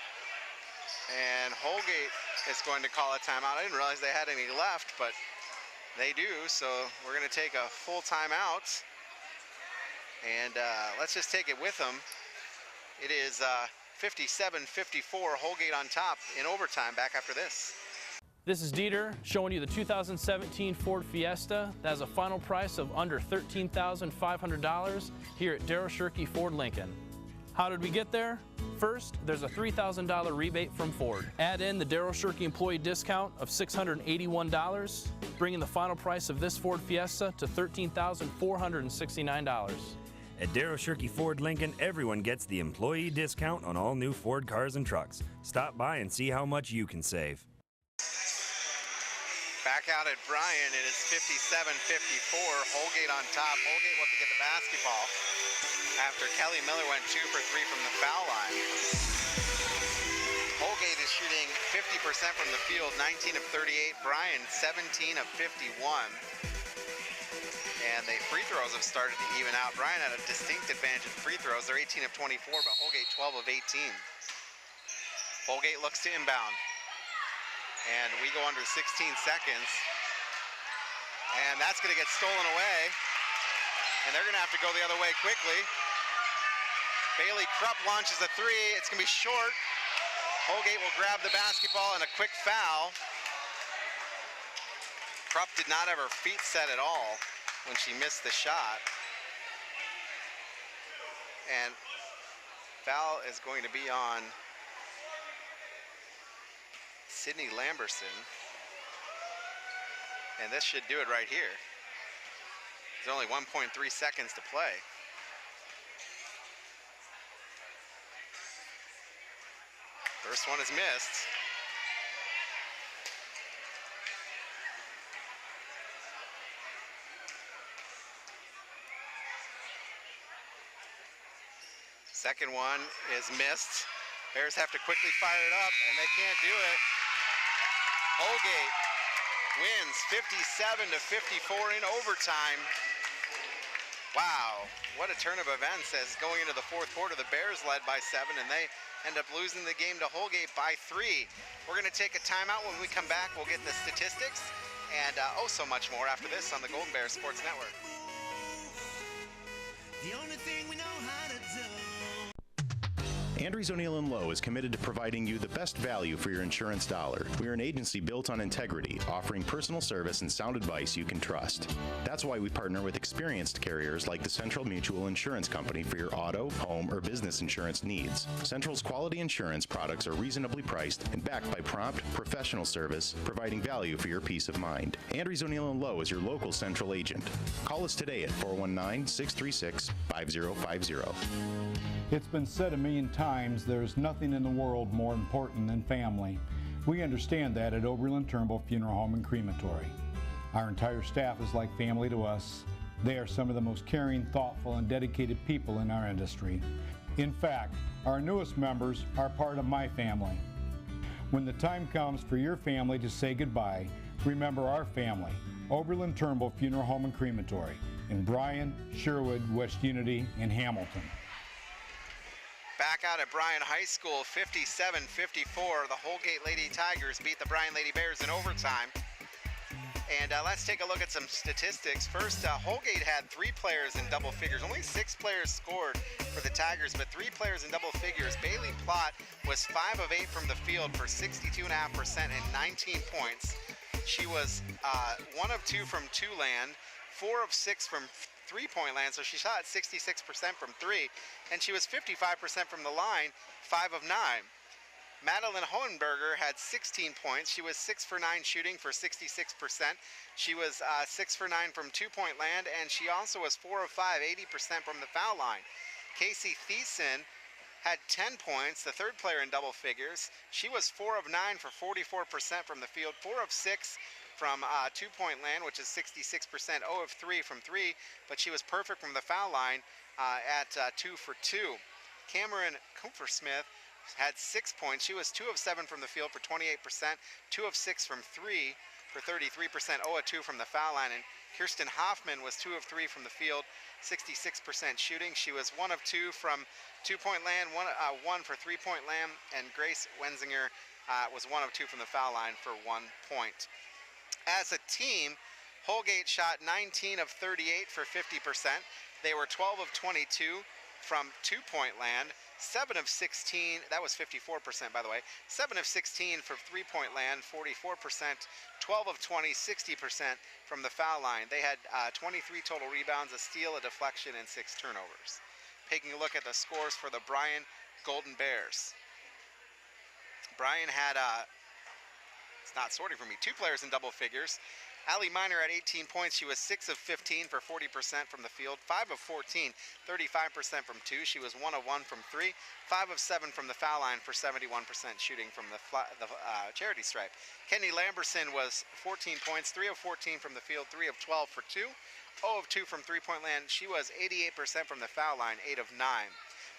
And Holgate is going to call a timeout. I didn't realize they had any left, but they do, so we're gonna take a full timeout. And let's just take it with them. It is 57-54, Holgate on top in overtime. Back after this. This is Dieter showing you the 2017 Ford Fiesta that has a final price of under $13,500 here at Darryl Shirkey Ford Lincoln. How did we get there? First, there's a $3,000 rebate from Ford. Add in the Darryl Shirkey employee discount of $681, bringing the final price of this Ford Fiesta to $13,469. At Darryl Shirkey Ford Lincoln, everyone gets the employee discount on all new Ford cars and trucks. Stop by and see how much you can save. Back out at Bryan, it is 57-54, Holgate on top. Holgate will have to get the basketball after Kelly Miller went 2 for 3 from the foul line. Holgate is shooting 50% from the field, 19 of 38. Bryan, 17 of 51. And the free throws have started to even out. Bryan had a distinct advantage in free throws. They're 18 of 24, but Holgate 12 of 18. Holgate looks to inbound. And we go under 16 seconds. And that's going to get stolen away. And they're going to have to go the other way quickly. Bailey Krupp launches a three. It's going to be short. Holgate will grab the basketball and a quick foul. Krupp did not have her feet set at all when she missed the shot. And foul is going to be on Sydney Lamberson. And this should do it right here. There's only 1.3 seconds to play. First one is missed. Second one is missed. Bears have to quickly fire it up, and they can't do it. Holgate wins 57-54 in overtime. Wow, what a turn of events as going into the fourth quarter, the Bears led by 7, and they end up losing the game to Holgate by 3. We're going to take a timeout. When we come back, we'll get the statistics and so much more after this on the Golden Bears Sports Network. The only thing we know how to do. Andrews O'Neill & Lowe is committed to providing you the best value for your insurance dollar. We are an agency built on integrity, offering personal service and sound advice you can trust. That's why we partner with experienced carriers like the Central Mutual Insurance Company for your auto, home, or business insurance needs. Central's quality insurance products are reasonably priced and backed by prompt, professional service, providing value for your peace of mind. Andrews O'Neill & Lowe is your local Central agent. Call us today at 419-636-5050. It's been said a million times, there's nothing in the world more important than family. We understand that at Oberlin Turnbull Funeral Home and Crematory. Our entire staff is like family to us. They are some of the most caring, thoughtful, and dedicated people in our industry. In fact, our newest members are part of my family. When the time comes for your family to say goodbye, remember our family, Oberlin Turnbull Funeral Home and Crematory in Bryan, Sherwood, West Unity, and Hamilton. Back out at Bryan High School, 57-54. The Holgate Lady Tigers beat the Bryan Lady Bears in overtime. And let's take a look at some statistics. First, Holgate had 3 players in double figures. Only 6 players scored for the Tigers, but 3 players in double figures. Bailey Plott was 5 of 8 from the field for 62.5% and 19 points. She was 1 of 2 from two-land, 4 of 6 from three-point land, so she shot 66% from 3, and she was 55% from the line, 5 of 9. Madeline Hohenberger had 16 points. She was 6 for 9 shooting for 66%. She was 6 for 9 from two-point land, and she also was 4 of 5, 80% from the foul line. Casey Thiessen had 10 points, the third player in double figures. She was 4 of 9 for 44% from the field, 4 of 6 from two-point land, which is 66%, 0 of 3 from 3, but she was perfect from the foul line at 2 for 2. Cameron Kupfersmith had 6 points. She was 2 of 7 from the field for 28%, 2 of 6 from 3 for 33%, 0 of 2 from the foul line. And Kirsten Hoffman was 2 of 3 from the field, 66% shooting. She was 1 of 2 from two-point land, 1 for three-point land, and Grace Wenzinger was 1 of 2 from the foul line for 1 point. As a team, Holgate shot 19 of 38 for 50%. They were 12 of 22 from two-point land, 7 of 16, that was 54% by the way, 7 of 16 for three-point land, 44%, 12 of 20, 60% from the foul line. They had 23 total rebounds, a steal, a deflection, and 6 turnovers. Taking a look at the scores for the Bryan Golden Bears. Bryan had it's not sorting for me, 2 players in double figures. Allie Miner had 18 points. She was 6 of 15 for 40% from the field, 5 of 14, 35% from 2. She was 1 of 1 from 3, 5 of 7 from the foul line for 71% shooting from the charity stripe. Kenny Lamberson was 14 points, 3 of 14 from the field, 3 of 12 for 2, 0 of 2 from three-point land. She was 88% from the foul line, 8 of 9.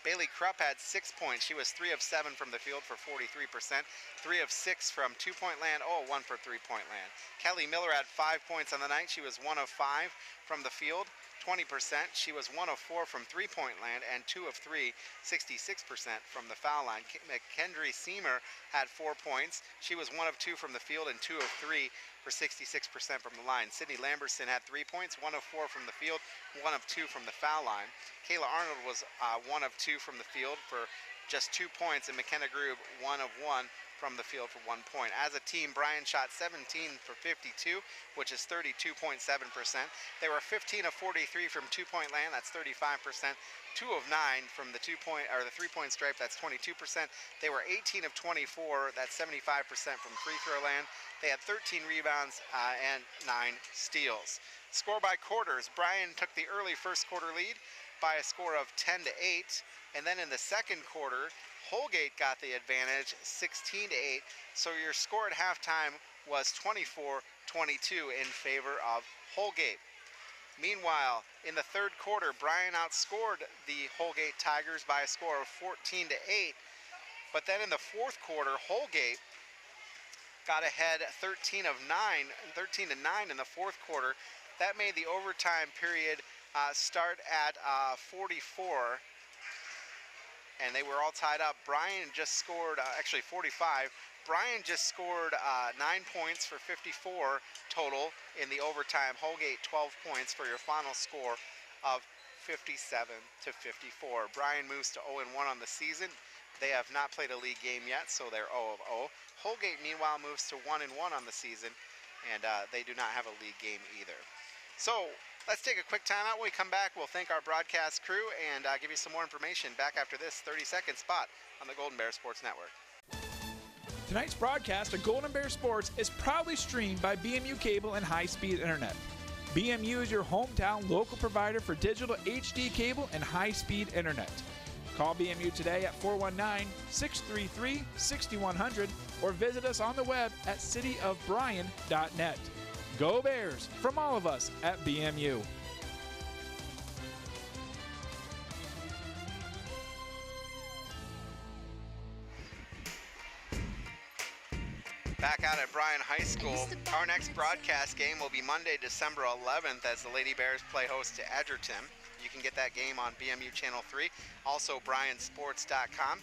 Bailey Krupp had 6 points. She was 3 of 7 from the field for 43%, 3 of 6 from two-point land, 1 for three-point land. Kelly Miller had 5 points on the night. She was 1 of 5 from the field, 20%. She was 1 of 4 from three-point land and 2 of 3, 66% from the foul line. McKendry Seamer had 4 points. She was 1 of 2 from the field and 2 of 3 for 66% from the line. Sydney Lamberson had 3 points, 1 of 4 from the field, 1 of 2 from the foul line. Kayla Arnold was 1 of 2 from the field for just 2 points, and McKenna Grube 1 of 1 from the field for 1 point. As a team, Bryan shot 17 for 52, which is 32.7%. They were 15 of 43 from two-point land, that's 35%. 2 of 9 from the the three-point stripe, that's 22%. They were 18 of 24, that's 75% from free throw land. They had 13 rebounds and 9 steals. Score by quarters, Bryan took the early first quarter lead by a score of 10-8, and then in the second quarter, Holgate got the advantage 16-8, so your score at halftime was 24-22 in favor of Holgate. Meanwhile, in the third quarter, Bryan outscored the Holgate Tigers by a score of 14-8, but then in the fourth quarter, Holgate got ahead 13 to 9 in the fourth quarter. That made the overtime period start at 44, and they were all tied up. Bryan just scored, actually 45. Bryan just scored 9 points for 54 total in the overtime. Holgate 12 points for your final score of 57-54. Bryan moves to 0-1 on the season. They have not played a league game yet, so they're 0 of 0. Holgate, meanwhile, moves to 1-1 on the season, and they do not have a league game either. So let's take a quick timeout. When we come back, we'll thank our broadcast crew and give you some more information back after this 30-second spot on the Golden Bear Sports Network. Tonight's broadcast of Golden Bear Sports is proudly streamed by BMU Cable and High-Speed Internet. BMU is your hometown local provider for digital HD cable and high-speed internet. Call BMU today at 419-633-6100 or visit us on the web at cityofbryan.net. Go Bears from all of us at BMU. Back out at Bryan High School, our next broadcast game will be Monday, December 11th as the Lady Bears play host to Edgerton. You can get that game on BMU Channel 3, also bryansports.com.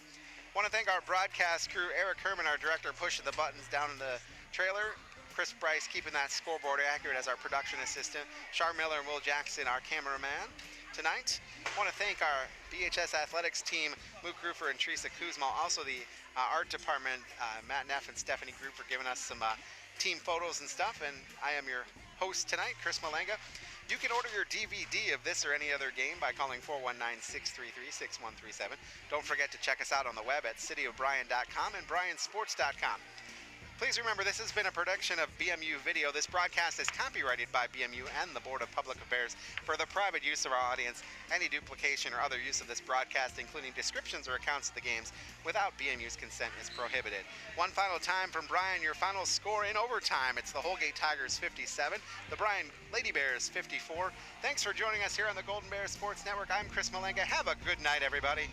Want to thank our broadcast crew, Eric Herman, our director, pushing the buttons down in the trailer, Chris Bryce keeping that scoreboard accurate as our production assistant, Char Miller and Will Jackson, our cameraman tonight. Want to thank our BHS athletics team, Luke Rufer and Teresa Kuzma, also the art department, Matt Neff and Stephanie Group, for giving us some team photos and stuff. And I am your host tonight, Chris Malenga. You can order your DVD of this or any other game by calling 419-633-6137. Don't forget to check us out on the web at cityofbryan.com and bryansports.com. Please remember, this has been a production of BMU Video. This broadcast is copyrighted by BMU and the Board of Public Affairs for the private use of our audience. Any duplication or other use of this broadcast, including descriptions or accounts of the games, without BMU's consent is prohibited. One final time from Bryan, your final score in overtime. It's the Holgate Tigers 57, the Bryan Lady Bears 54. Thanks for joining us here on the Golden Bear Sports Network. I'm Chris Malenga. Have a good night, everybody.